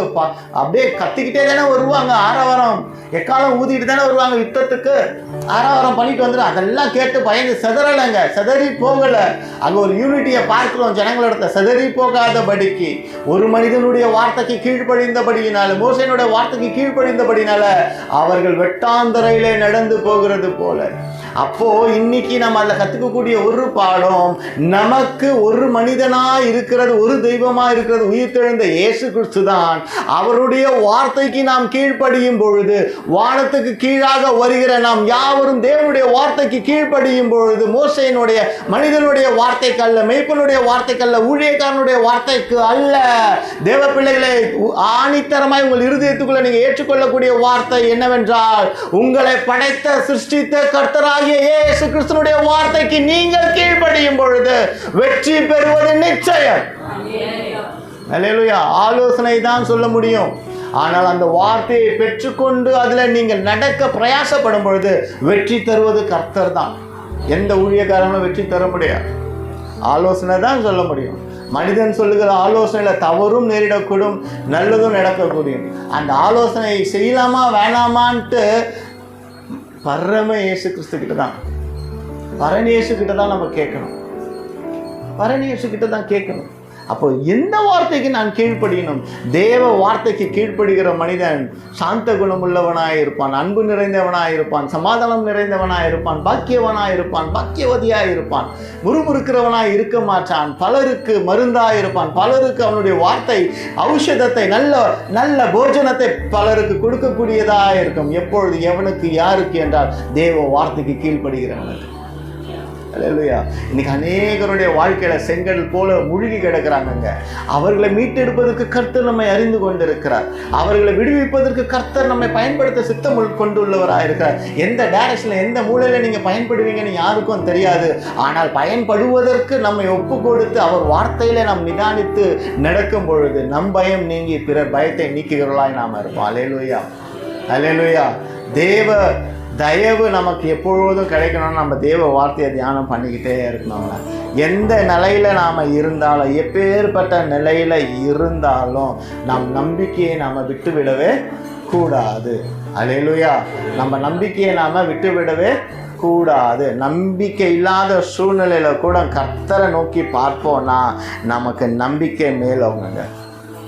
அப்படியே கத்திக்கிட்டே தானே வருவாங்க. ஆரவாரம் எக்காலம் ஊதிட்டு தானே வருவாங்க யுத்தத்துக்கு. ஆரவாரம் பண்ணிட்டு வந்துடும். அதெல்லாம் கேட்டு பயந்து செதறலைங்க, செதறி போகல. அங்க ஒரு யூனிட்டியை பார்க்கிறோம் ஜனங்களோட. செதறி போகாதபடிக்கு, ஒரு மனிதனுடைய வார்த்தைக்கு கீழ்ப்படிந்தபடியினால, மோசேனுடைய வார்த்தைக்கு கீழ்ப்படிந்தபடினால அவர்கள் வெட்டாந்தரையிலே நடந்து போகிறது போல. அப்போ இன்னைக்கு நம்ம அதில் கத்துக்கக்கூடிய ஒரு பாடம், நமக்கு ஒரு மனிதனா இருக்கிறது, ஒரு தெய்வமா இருக்கிறது உயிர்த்தெழுந்த இயேசு கிறிஸ்து தான். அவருடைய வார்த்தைக்கு நாம் கீழ்ப்படியும் பொழுது, வானத்துக்கு கீழாக வருகிற நாம் யாவரும் தேவனுடைய வார்த்தைக்கு கீழ்ப்படியும் பொழுது, மோசேயினுடைய மனிதனுடைய வார்த்தைக்கு அல்ல, மெய்ப்பனுடைய வார்த்தைக்கு அல்ல, ஊழியக்காரனுடைய வார்த்தைக்கு அல்ல. தேவ பிள்ளைகளை, ஆணித்தரமாய் உங்கள் இருதயத்துக்குள்ள நீங்க ஏற்றுக்கொள்ளக்கூடிய வார்த்தை என்னவென்றால், உங்களை படைத்த சிருஷ்டித்த கர்த்தராக இயேசு கிறிஸ்துவினுடைய வார்த்தைக்கு நீங்கள் கீழ்ப்படியும் பொழுது வெற்றி பெறுவது நிச்சயம். அல்லேலூயா. ஆலோசனை தான் சொல்ல முடியும், ஆனால் அந்த வார்த்தையை பெற்றுக்கொண்டு அதில் நீங்கள் நடக்க பிரயாசப்படும் பொழுது வெற்றி தருவது கர்த்தர் தான். எந்த ஊழியக்காரங்களும் வெற்றி தர முடியாது, ஆலோசனை தான் சொல்ல முடியும். மனிதன் சொல்லுகிற ஆலோசனையில் தவறும் நேரிடக்கூடும், நல்லதும் நடக்கக்கூடும். அந்த ஆலோசனை செய்யலாமா வேணாமான்ட்டு பரம இயேசு கிறிஸ்து கிட்ட தான், பரநேசு கிட்ட தான் நம்ம கேட்கணும், பரநேசு கிட்ட தான் கேட்கணும். அப்போ எந்த வார்த்தைக்கு நான் கீழ்ப்படியணும்? தேவ வார்த்தைக்கு கீழ்ப்படுகிற மனிதன் சாந்த குணமுள்ளவனாய் இருப்பான், அன்பு நிறைந்தவனாய் இருப்பான், சமாதானம் நிறைந்தவனாய் இருப்பான், பாக்கியவனாய் இருப்பான், பாக்கியவதியாய் இருப்பான், முறுமுறுக்கிறவனாய் இருக்க மாட்டான், பலருக்கு மருந்தாய் இருப்பான், பலருக்கு அவனுடைய வார்த்தை ஔஷதத்தை, நல்ல நல்ல போஜனத்தை பலருக்கு கொடுக்கக்கூடியதாக இருக்கும். எப்பொழுது? எவனுக்கு? யாருக்கு என்றால் தேவ வார்த்தைக்கு கீழ்ப்படுகிறவனுக்கு. அல்லேலூயா. இன்னைக்கு அநேகருடைய வாழ்க்கையில செங்கல் போல மூழ்கி கிடக்கிறாங்க. அவர்களை மீட்டெடுப்பதற்கு கர்த்தர் நம்மை அறிந்து கொண்டிருக்கிறார். அவர்களை விடுவிப்பதற்கு கர்த்தர் நம்மை பயன்படுத்த சித்தம் கொண்டுள்ளவராக இருக்கிறார். எந்த டைரக்ஷன்ல, எந்த மூலையில நீங்க பயன்படுவீங்கன்னு யாருக்கும் தெரியாது. ஆனால் பயன்படுவதற்கு நம்மை ஒப்பு கொடுத்து அவர் வார்த்தையில நாம் நிதானித்து நடக்கும் பொழுது நம் பயம் நீங்கி பிறர் பயத்தை நீக்குகிறவர்களாய் நாம் இருப்போம். அல்லேலூயா, அல்லேலூயா. தேவ தயவு நமக்கு எப்பொழுதும் கிடைக்கணும்னு நம்ம தேவ வார்த்தையை தியானம் பண்ணிக்கிட்டே இருக்கணும்னா, எந்த நிலையில் நாம் இருந்தாலும், எப்பேற்பட்ட நிலையில் இருந்தாலும் நம் நம்பிக்கையை நாம் விட்டுவிடவே கூடாது. அல்லேலூயா. நம்ம நம்பிக்கையை நாம் விட்டுவிடவே கூடாது. நம்பிக்கை இல்லாத சூழ்நிலையில் கூட கர்த்தரை நோக்கி பார்ப்போம்னா நமக்கு நம்பிக்கை மேலவங்க.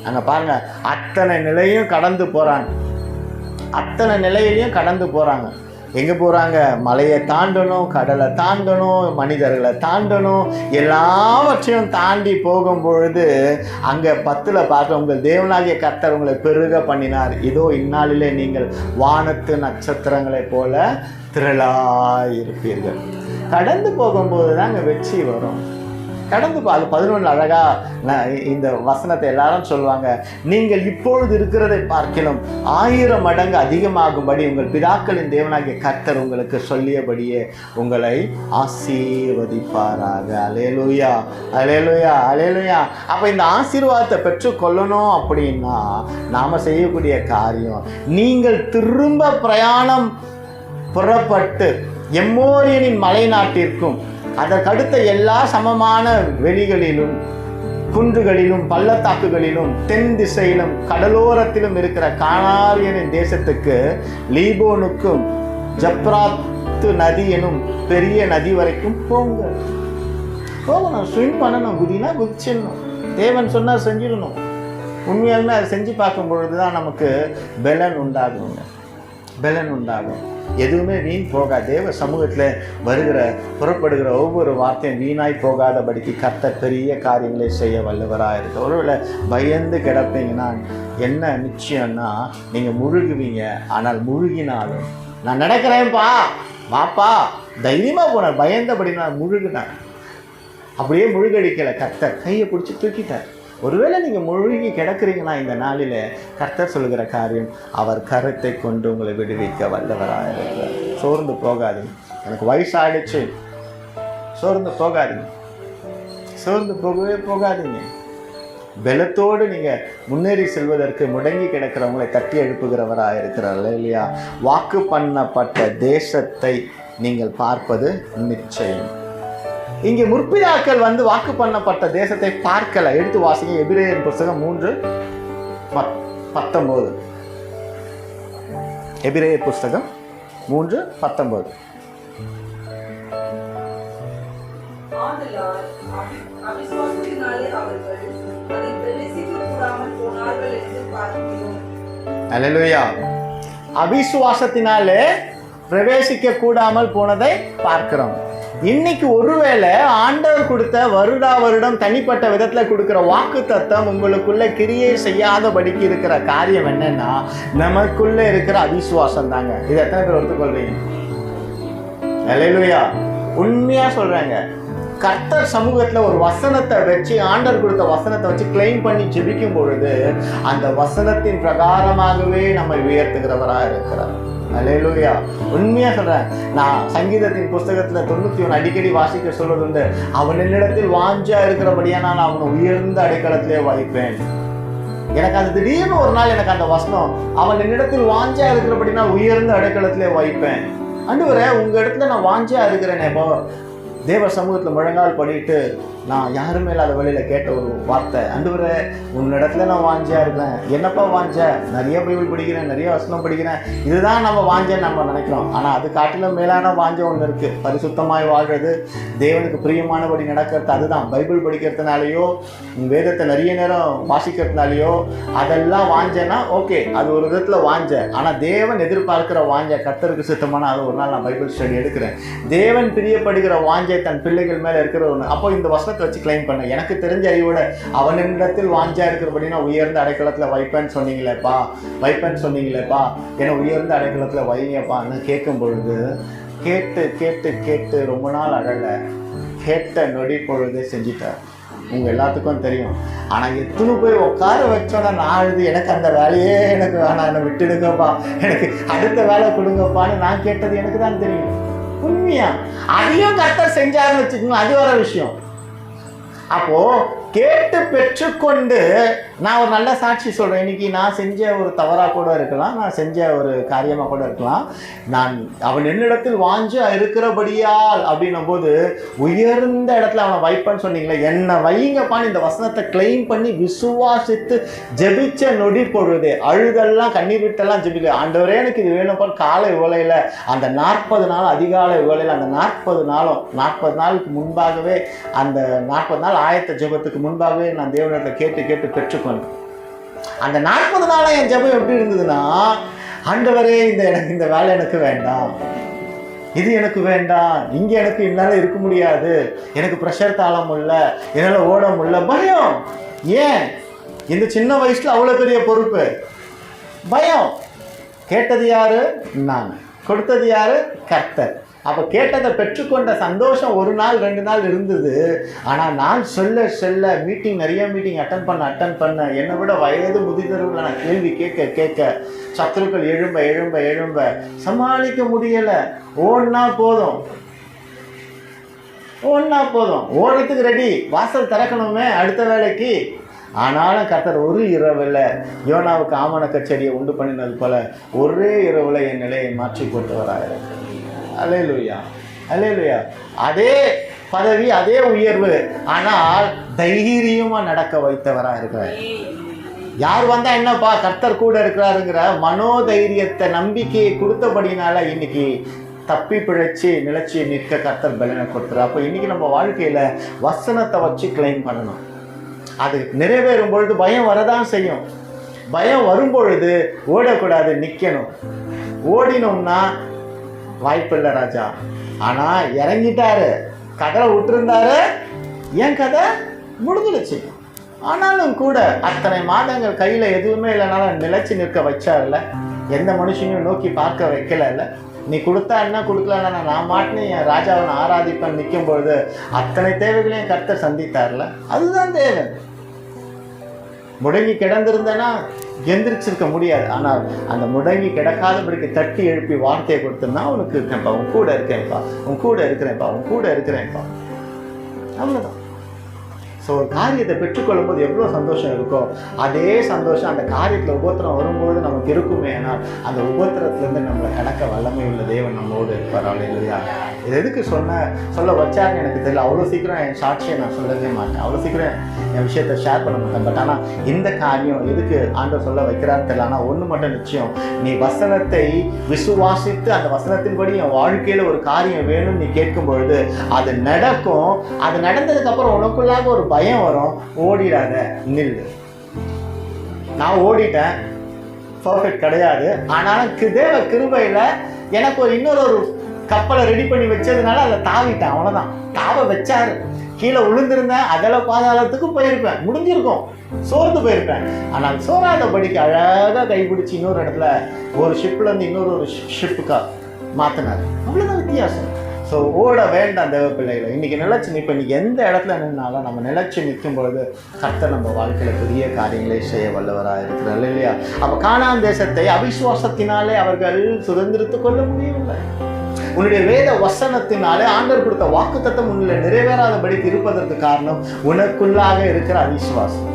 அங்கே பாருங்க, அத்தனை நிலையும் கடந்து போகிறாங்க, அத்தனை நிலையிலையும் கடந்து போகிறாங்க. எங்கே போகிறாங்க? மலையை தாண்டணும், கடலை தாண்டணும், மனிதர்களை தாண்டணும், எல்லாவற்றையும் தாண்டி போகும் பொழுது அங்கே 10 பார்க்க, உங்கள் தேவனாகிய கர்த்தர் உங்களை பெருக பண்ணினார், இதோ இந்நாளிலே நீங்கள் வானத்து நட்சத்திரங்களைப் போல திரளாயிருப்பீர்கள். கடந்து போகும்போது தான் அங்கே வெற்றி வரும். கடந்து அது 11 அழகா இந்த வசனத்தை எல்லாரும் சொல்லுவாங்க. நீங்கள் இப்பொழுது இருக்கிறதை பார்க்கலாம் 1000 மடங்கு அதிகமாகும்படி உங்கள் பிதாக்களின் தேவனாகிய கர்த்தர் உங்களுக்கு சொல்லியபடியே உங்களை ஆசீர்வதிப்பாராக. அல்லேலூயா, அல்லேலூயா, அல்லேலூயா. அப்போ இந்த ஆசீர்வாதத்தை பெற்றுக்கொள்ளணும் அப்படின்னா நாம் செய்யக்கூடிய காரியம், நீங்கள் திரும்ப பிரயாணம் புறப்பட்டு எம்மோரியனின் மலை நாட்டிற்கும் அதற்கடுத்த எல்லா சமமான வெளிகளிலும், குன்றுகளிலும், பள்ளத்தாக்குகளிலும், தென் திசையிலும், கடலோரத்திலும் இருக்கிற கானானியரின் தேசத்துக்கு, லீபோனுக்கும் ஜப்ராத்து நதி எனும் பெரிய நதி வரைக்கும் போகணும். ஸ்விம் பண்ணணும், குதினா குதிச்சிடணும், தேவன் சொன்னால் செஞ்சிடணும். உண்மையாலுமே அதை செஞ்சு பார்க்கும் பொழுது தான் நமக்கு பலன் உண்டாகும், பலன் உண்டாகும். எதுவுமே வீண் போகாது. தேவ சமூகத்தில் புறப்படுகிற ஒவ்வொரு வார்த்தையும் வீணாய் போகாதபடிக்கு கர்த்தர் பெரிய காரியங்களை செய்ய வல்லவராக இருக்கு. ஒருவேளை பயந்து கிடப்பீங்கன்னா என்ன நிச்சயம்னா நீங்கள் முழுகுவீங்க. ஆனால் முழுகினாலும் நான் நடக்கிறேன்ப்பா வாப்பா தைரியமாக போனேன், பயந்தபடி நான் முழுகினேன். அப்படியே முழுகடிக்கலை, கர்த்தர் கையை பிடிச்சி தூக்கிட்டார். ஒருவேளை நீங்கள் முழுகி கிடக்கிறீங்கன்னா இந்த நாளில் கர்த்தர் சொல்கிற காரியம், அவர் கரத்தை கொண்டு உங்களை விடுவிக்க வல்லவராக இருக்கிறார். சோர்ந்து போகாதீங்க. எனக்கு வயசாகிடுச்சு, சோர்ந்து போகாதீங்க, சோர்ந்து போகாதீங்க. பலத்தோடு நீங்கள் முன்னேறி செல்வதற்கு முடங்கி கிடக்கிறவங்களை தட்டி எழுப்புகிறவராக இருக்கிறார் இல்லையா? வாக்கு பண்ணப்பட்ட தேசத்தை நீங்கள் பார்ப்பது நிச்சயம். இங்கே முற்பிதாக்கள் வாக்கு பண்ணப்பட்ட தேசத்தை பார்க்கல. எடுத்து வாசிங்க எபிரேயர் புஸ்தகம் 3:19. எபிரேயர் புஸ்தகம் 3:19. அல்லேலூயா. அவிசுவாசத்தினாலே பிரவேசிக்க கூடாமல் போனதை பார்க்கிறோம். இன்னைக்கு ஒருவேளை ஆண்டவர் கொடுத்த வருடம் தனிப்பட்ட விதத்தில் கொடுக்கிற வாக்கு தத்தம் உங்களுக்குள்ள கிரியை செய்யாதபடிக்கு இருக்கிற காரியம் என்னன்னா நமக்குள்ள இருக்கிற அவிசுவாசம் தாங்க. இது எத்தனை பேர் ஒத்துக்கொள்றீங்க? அல்லேலூயா. உண்மையா சொல்றாங்க. கர்த்தர் சமூகத்துல ஒரு வசனத்தை வச்சு, ஆண்டவர் கொடுத்த வசனத்தை வச்சு கிளைம் பண்ணி ஜெபிக்கும் பொழுது அந்த வசனத்தின் பிரகாரமாகவே நம்ம உயர்த்துகிறவராக இருக்கிறார். அல்லேலூயா. உண்மையா சொல்றேன். நான் சங்கீதத்தின் புஸ்தகத்துல 91 அடிக்கடி வாசிக்க சொல்வதுண்டு, அவன் என்னிடத்தில் வாஞ்சா இருக்கிறபடியா நான் அவனை உயர்ந்த அடைக்கலத்திலே வைப்பேன். எனக்கு அது திடீர்னு ஒரு நாள் எனக்கு அந்த வசனம், அவன் என்னிடத்தில் வாஞ்சா இருக்கிறபடி நான் உயர்ந்த அடைக்கலத்திலே வைப்பேன். ஆண்டவரே உங்க இடத்துல நான் வாஞ்சா இருக்கிறேனே. இப்போ தேவ சமூகத்தில் முழங்கால் பண்ணிட்டு நான் யாருமே இல்லாத வழியில் கேட்ட ஒரு வார்த்தை, ஆண்டவரே உன்னிடத்துல நான் வாஞ்சா இருக்கிறேன். என்னப்பா வாஞ்ச? நிறைய பைபிள் படிக்கிறேன், நிறைய வசனம் படிக்கிறேன், இதுதான் நம்ம வாஞ்சேன்னு நம்ம நினைக்கிறோம். ஆனால் அது காட்டிலும் மேலான வாஞ்ச ஒன்று இருக்குது. பரிசுத்தமாய் வாழ்றது, தேவனுக்கு பிரியமானபடி நடக்கிறது. அதுதான் பைபிள் படிக்கிறதுனாலையோ வேதத்தை நிறைய நேரம் வாசிக்கிறதுனாலையோ அதெல்லாம் வாஞ்சேன்னா ஓகே, அது ஒரு விதத்தில் வாஞ்ச. ஆனால் தேவன் எதிர்பார்க்கிற வாஞ்ச, கர்த்தருக்கு சுத்தமான, அது ஒரு நாள் நான் பைபிள் ஸ்டடி எடுக்கிறேன். தேவன் பிரியப்படுகிற வாஞ்சை தன் பிள்ளைகள் மேலே இருக்கிற ஒன்று. அப்போ இந்த வசனத்தை வச்சு கிளைம் பண்ண, எனக்கு தெரிஞ்ச அறிவோட அவனிடத்தில் வாஞ்சா இருக்கிறபடினா உயர்ந்த அடைக்கலத்தில் வைப்பேன்னு சொன்னீங்களேப்பா, ஏன்னா உயர்ந்த அடைக்கலத்தில் வைங்கப்பான்னு கேட்கும் பொழுது கேட்டு கேட்டு கேட்டு ரொம்ப நாள் அழல, கேட்ட நொடி பொழுது செஞ்சிட்டார். உங்கள் எல்லாத்துக்கும் தெரியும். ஆனால் எத்தனை போய் உட்கார வச்சோன்னா நான் அழுது, எனக்கு அந்த வேலையே எனக்கு வேணாம், என்னை விட்டுடுங்கப்பா, எனக்கு அடுத்த வேலை கொடுங்கப்பான்னு நான் கேட்டது எனக்கு தான் தெரியும். உண்மையா அதையும் கர்த்தர் செஞ்சாருன்னு வச்சுக்கோங்க, அது வர விஷயம். அப்போ கேட்டு பெற்றுக்கொண்டு நான் ஒரு நல்ல சாட்சி சொல்கிறேன். இன்னைக்கு நான் செஞ்ச ஒரு தவறாக கூட இருக்கலாம், நான் செஞ்ச ஒரு காரியமாக கூட இருக்கலாம். நான் அவன் என்னிடத்தில் வாஞ்சா இருக்கிறபடியால் அப்படின்னும் போது உயர்ந்த இடத்துல அவனை வைப்பேன்னு சொன்னீங்களே, என்னை வைங்கப்பான்னு இந்த வசனத்தை கிளைம் பண்ணி விசுவாசித்து ஜெபிச்ச நொடி பொழுது அழுதெல்லாம் கண்ணீர் விட்டெல்லாம் ஜெபிக்க, ஆண்டவரே எனக்கு இது வேணும்ப்பான்னு காலை வேளையில் அந்த 40 நாள் அதிகாலை வேளையில் அந்த 40 நாளுக்கு முன்பாகவே, அந்த 40 நாள் ஆயத்த ஜெபத்துக்கு முன்பாகவே நான் தேவனிடத்தில் கேட்டு கேட்டு பெற்றுக்கொண்டேன். அந்த 40 நாளா என் ஜெபம் எப்படி இருந்ததுன்னா, ஆண்டவரே இந்த வேலை எனக்கு வேண்டாம், இது எனக்கு வேண்டாம், இங்கே எனக்கு என்னால் இருக்க முடியாது, எனக்கு ப்ரெஷர் தாள முடியல, என்னால் ஓட முடியல, பயம். ஏன் இந்த சின்ன வயசில் அவ்வளோ பெரிய பொறுப்பு? பயம். கேட்டது யாரு? நான். கொடுத்தது யாரு? கர்த்தர். அப்போ கேட்டதை பெற்றுக்கொண்ட சந்தோஷம் 1 நாள் 2 நாள் இருந்தது. ஆனால் நான் சொல்ல நிறைய மீட்டிங் அட்டன் பண்ண என்னை விட வயது முதிர்ந்தவர்கள் நான் கேள்வி கேட்க சத்துருக்கள் எழும்ப சமாளிக்க முடியலை. ஓடினா போதும், ஓடுறதுக்கு ரெடி, வாசல் திறக்கணுமே அடுத்த வேலைக்கு. ஆனாலும் கர்த்தர் ஒரு இரவில் யோனாவுக்கு ஆமணக்க செடியை உண்டு பண்ணினது போல ஒரே இரவில் என் நிலையை மாற்றி போட்டவராக. அல்லேலூயா, அல்லேலூயா. அதே பதவி, அதே உயர்வு, ஆனால் தைரியமாக நடக்க வைத்தவராக இருக்கிறார். யார் வந்தா என்னப்பா கர்த்தர் கூட இருக்கிறாருங்கிற மனோதைரியத்தை, நம்பிக்கையை கொடுத்தபடினால இன்னைக்கு தப்பி பிழைச்சி நிலைச்சி நிற்க கர்த்தர் பலனை கொடுத்துறார். அப்போ இன்னைக்கு நம்ம வாழ்க்கையில் வசனத்தை வச்சு கிளைம் பண்ணணும். அது நிறைவேறும் பொழுது பயம் வரதான் செய்யும். பயம் வரும்பொழுது ஓடக்கூடாது, நிற்கணும். ஓடினோம்னா வாய்ப்பில்லை ராஜா. ஆனால் இறங்கிட்டாரு, கதவை விட்டுருந்தாரு, என் கதை முடிஞ்சிடுச்சு. ஆனாலும் கூட அத்தனை மாதங்கள் கையில் எதுவுமே இல்லைனாலும் நிலைச்சி நிற்க வச்சார்ல, எந்த மனுஷனையும் நோக்கி பார்க்க வைக்கல. நீ கொடுத்தா என்ன, கொடுக்கலன்னா நான் மாட்டினு என் ராஜாவை நான் ஆராதிப்பேன் நிற்கும் பொழுது அத்தனை தேவைகளையும் கர்த்தர் சந்தித்தார்ல. அதுதான் தேவன். முடங்கி கிடந்திருந்தேன்னா எந்திரிச்சிருக்க முடியாது. ஆனால் அந்த முடங்கி கிடக்காதபடிக்கு தட்டி எழுப்பி வார்த்தையை கொடுத்தேன்னா உனக்கு இருக்கேன்ப்பா, உன் கூட இருக்கேன்ப்பா, உன் கூட இருக்கிறேன்ப்பா, உன் கூட இருக்கிறேன்ப்பா. அவ்வளோதான். ஸோ ஒரு காரியத்தை பெற்றுக்கொள்ளும் போது எவ்வளோ சந்தோஷம் இருக்கோ அதே சந்தோஷம் அந்த காரியத்தில் உபத்திரம் வரும்போது நமக்கு இருக்குமே. ஆனால் அந்த உபத்திரத்துலேருந்து நம்மளை கடக்க வல்லமை உள்ள தேவன் நம்மளோடு இருப்பார். இல்லையா? இது எதுக்கு சொல்ல வச்சாருன்னு எனக்கு தெரியல. அவ்வளோ சீக்கிரம் என் சாட்சியை நான் சொல்லவே மாட்டேன், அவ்வளோ சீக்கிரம் என் விஷயத்தை ஷேர் பண்ண மாட்டேன். பட் ஆனால் இந்த காரியம் எதுக்கு ஆண்டவர் சொல்ல வைக்கிறான்னு தெரியல. ஆனால் ஒன்று மட்டும் நிச்சயம், நீ வசனத்தை விசுவாசித்து அந்த வசனத்தின்படி என் வாழ்க்கையில் ஒரு காரியம் வேணும்னு நீ கேட்கும் பொழுது அது நடக்கும். அது நடந்ததுக்கப்புறம் உனக்குள்ளாக ஒரு பயம் வரும். ஓடிடாத, நில்லு. நான் ஓடிட்டேன், பர்ஃபெக்ட் கிடையாது. ஆனாலும் தேவ கிருபையில் எனக்கு இன்னொரு கப்பலை ரெடி பண்ணி வச்சதுனால அதில் தாவிட்டேன். அவ்வளோதான். தாவ வச்சாரு, கீழே விழுந்திருந்தேன், அதில் பாதாளத்துக்கு போயிருப்பேன், முடிஞ்சிருக்கும், சோர்ந்து போயிருப்பேன். ஆனால் சோறாதபடிக்கு அழகாக கைப்பிடிச்சி இன்னொரு இடத்துல ஒரு ஷிப்லேருந்து இன்னொரு ஷிப்புக்கா மாற்றினார். அவ்வளோதான் வித்தியாசம். ஸோ ஓட வேண்டாம் தேவ பிள்ளைகளை. இன்றைக்கி நிலச்சி நிற்ப, இன்றைக்கி எந்த இடத்துல நின்னாலும் நம்ம நிலச்சி நிற்கும் பொழுது கர்த்தர் நம்ம வாழ்க்கையில் பெரிய காரியங்களை செய்ய வல்லவராக இருக்கிறார். இல்லையா? அப்போ கானான் தேசத்தை அவிசுவாசத்தினாலே அவர்கள் சுதந்திரித்து கொள்ள முடியவில்லை. உன்னுடைய வேத வசனத்தினாலே ஆண்டவர் கொடுத்த வாக்குத்தத்தம் உன்னில் நிறைவேறாதபடிக்கு இருப்பதற்கு காரணம் உனக்குள்ளாக இருக்கிற அவிசுவாசம்.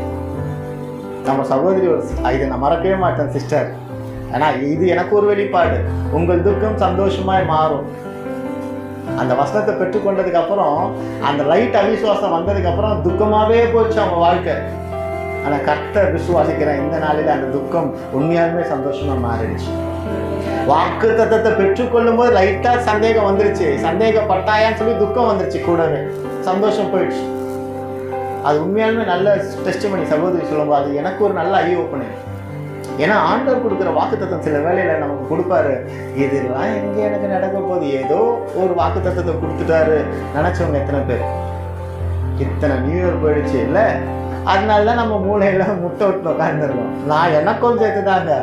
நம்ம சகோதரி இதை நான் மறக்கவே மாட்டேன் சிஸ்டர். ஆனால் இது எனக்கு ஒரு வெளிப்பாடு. உங்கள் துக்கம் சந்தோஷமாய் மாறும். அந்த வசனத்தை பெற்றுக்கொண்டதுக்கு அப்புறம், அந்த லைட் அவிசுவாசம் வந்ததுக்கு அப்புறம் துக்கமாகவே போச்சு அவங்க வாழ்க்கை. ஆனால் கர்த்தர் விசுவாசிக்கிற இந்த நாளில் அந்த துக்கம் உண்மையாலுமே சந்தோஷமா மாறிடுச்சு. வாக்குத்தத்தத்தை பெற்றுக்கொள்ளும் போது லைட்டா சந்தேகம் வந்துருச்சு, சந்தேகப்பட்டாயான்னு சொல்லி துக்கம் வந்துருச்சு, கூடவே சந்தோஷம் போயிடுச்சு. அது உண்மையாலுமே நல்ல டெஸ்டிமனி. சகோதரி சொல்லும்போது அது எனக்கு ஒரு நல்ல ஐ ஓப்பனிங். ஏன்னா ஆண்டவர் கொடுக்குற வாக்குத்தத்தம் சில வேலையில் நமக்கு கொடுப்பாரு. இதெல்லாம் எங்கே எனக்கு நடக்க போகுது, ஏதோ ஒரு வாக்குத்தத்தத்தை கொடுத்துட்டாரு நினச்சவங்க எத்தனை பேர்? இத்தனை நியூ இயர் போயிடுச்சு இல்லை? அதனால தான் நம்ம மூளையில் முட்டை விட்டு உட்காந்துருக்கோம். நான் எனக்கும் சேர்த்துதாங்க,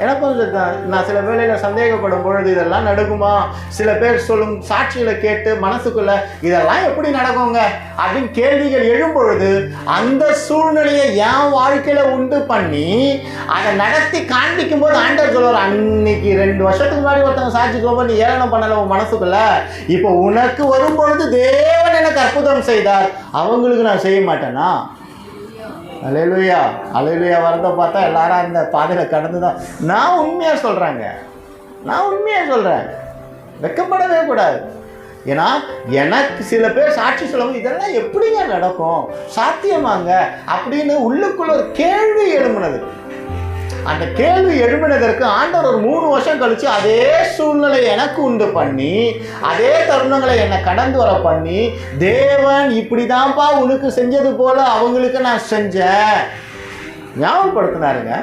எனக்கும் சேர்த்தான். நான் சில வேளையில் சந்தேகப்படும் பொழுது இதெல்லாம் நடக்குமா, சில பேர் சொல்லும் சாட்சிகளை கேட்டு மனசுக்குள்ள இதெல்லாம் எப்படி நடக்குங்க அப்படின்னு கேள்விகள் எழும்பொழுது அந்த சூழ்நிலையை என் வாழ்க்கையில உண்டு பண்ணி அதை நடத்தி காண்பிக்கும் போது ஆண்டவர் சொல்லுவார், அன்னைக்கு 2 வருஷத்துக்கு முன்னாடி ஒருத்தவங்க சாட்சி சொல்லும்போது நீ ஏளனம் பண்ணல உன் மனசுக்குள்ள, இப்போ உனக்கு வரும்பொழுது தேவன் எனக்கு அற்புதம் செய்தார், அவங்களுக்கு நான் செய்ய மாட்டேனா? அல்லேலூயா, அல்லேலூயா. வரதை பார்த்தா எல்லாரும் அந்த பாதையில் கடந்து தான். நான் உண்மையாக சொல்கிறேங்க, நான் உண்மையாக சொல்கிறேன், வெட்கப்படவே கூடாது. ஏன்னா எனக்கு சில பேர் சாட்சி சொல்லும்போது இதெல்லாம் எப்படிங்க நடக்கும், சாத்தியமாங்க அப்படின்னு உள்ளுக்குள்ள ஒரு கேள்வி எழும்பினது. அந்த கேள்வி எழுப்பினதற்கு ஆண்டவர் ஒரு 3 வருஷம் கழிச்சு அதே சூழ்நிலை எனக்கு உண்டு பண்ணி அதே தருணங்களை என்னை கடந்து வர பண்ணி, தேவன் இப்படிதான்ப்பா உனக்கு செஞ்சது போல அவங்களுக்கு நான் செஞ்சேன் ஞாபகப்படுத்தினாருங்க.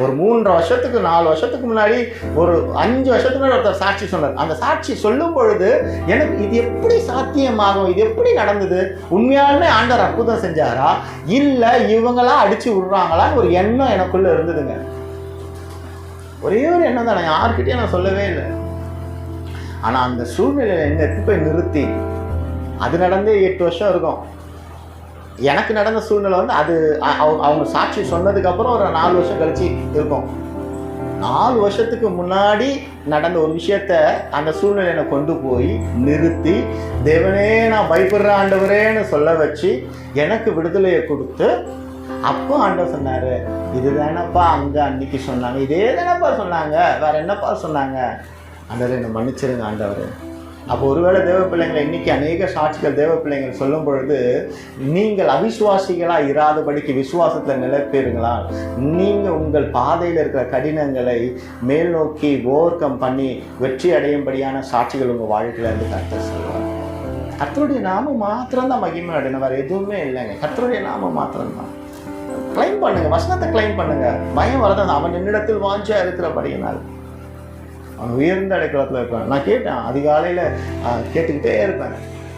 ஒரு 3 வருஷத்துக்கு 4 வருஷத்துக்கு முன்னாடி, ஒரு 5 வருஷத்துக்கு முன்னாடி ஒருத்தர் சாட்சி சொன்னார். அந்த சாட்சி சொல்லும் பொழுது எனக்கு இது எப்படி சாத்தியமாகும், இது எப்படி நடந்தது, உண்மையாலுமே ஆண்டவர் அற்புதம் செஞ்சாரா இல்லை இவங்களாம் அடிச்சு விடுறாங்களான்னு ஒரு எண்ணம் எனக்குள்ள இருந்ததுங்க. ஒரே ஒரு எண்ணம் தான், நான் யார்கிட்டயும் நான் சொல்லவே இல்லை. ஆனால் அந்த சூழ்நிலையில் என்ன போய் நிறுத்தி, அது நடந்தே 8 வருஷம் இருக்கும். எனக்கு நடந்த சூழ்நிலை வந்து அது அவங்க சாட்சி சொன்னதுக்கப்புறம் ஒரு 4 வருஷம் கழிச்சு இருக்கும். 4 வருஷத்துக்கு முன்னாடி நடந்த ஒரு விஷயத்த அந்த சூழ்நிலையை கொண்டு போய் நிறுத்தி, தேவனே நான் பயப்படுற ஆண்டவரேன்னு சொல்ல வச்சு எனக்கு விடுதலையை கொடுத்து, அப்போ ஆண்டவர் சொன்னார், இது தானப்பா அங்கே அன்னைக்கு சொன்னாங்க, இதே தானப்பா சொன்னாங்க, வேற என்னப்பா சொன்னாங்க, ஆண்டவரே என்னை மன்னிச்சிருங்க ஆண்டவர். அப்போ ஒருவேளை தேவ பிள்ளைங்களை இன்றைக்கி அநேக சாட்சிகள் தேவ பிள்ளைங்கள் சொல்லும் பொழுது நீங்கள் அவிசுவாசிகளாக இராதபடிக்கு விசுவாசத்தில் நிலைப்பீர்களா, நீங்கள் உங்கள் பாதையில் இருக்கிற கடினங்களை மேல் நோக்கி ஓவர் கம் பண்ணி வெற்றி அடையும்படியான சாட்சிகள் உங்கள் வாழ்க்கையில் இருந்து கர்த்தர் சொல்லுவார். கர்த்தருடைய நாமம் மாத்திரம்தான் மகிமை அடையணும், வேறு எதுவுமே இல்லைங்க. கர்த்தருடைய நாமம் மாத்திரம்தான். கிளைம் பண்ணுங்க, வசனத்தை கிளைம் பண்ணுங்க. பயம் வரதான் அவன் என்னிடத்தில் வாஞ்சா இருக்கிறபடியினால். அவன் உயர்ந்த அடைக்கலத்தில் இருப்பான். நான் கேட்டேன், அதிகாலையில் கேட்டுக்கிட்டே இருப்பேன்,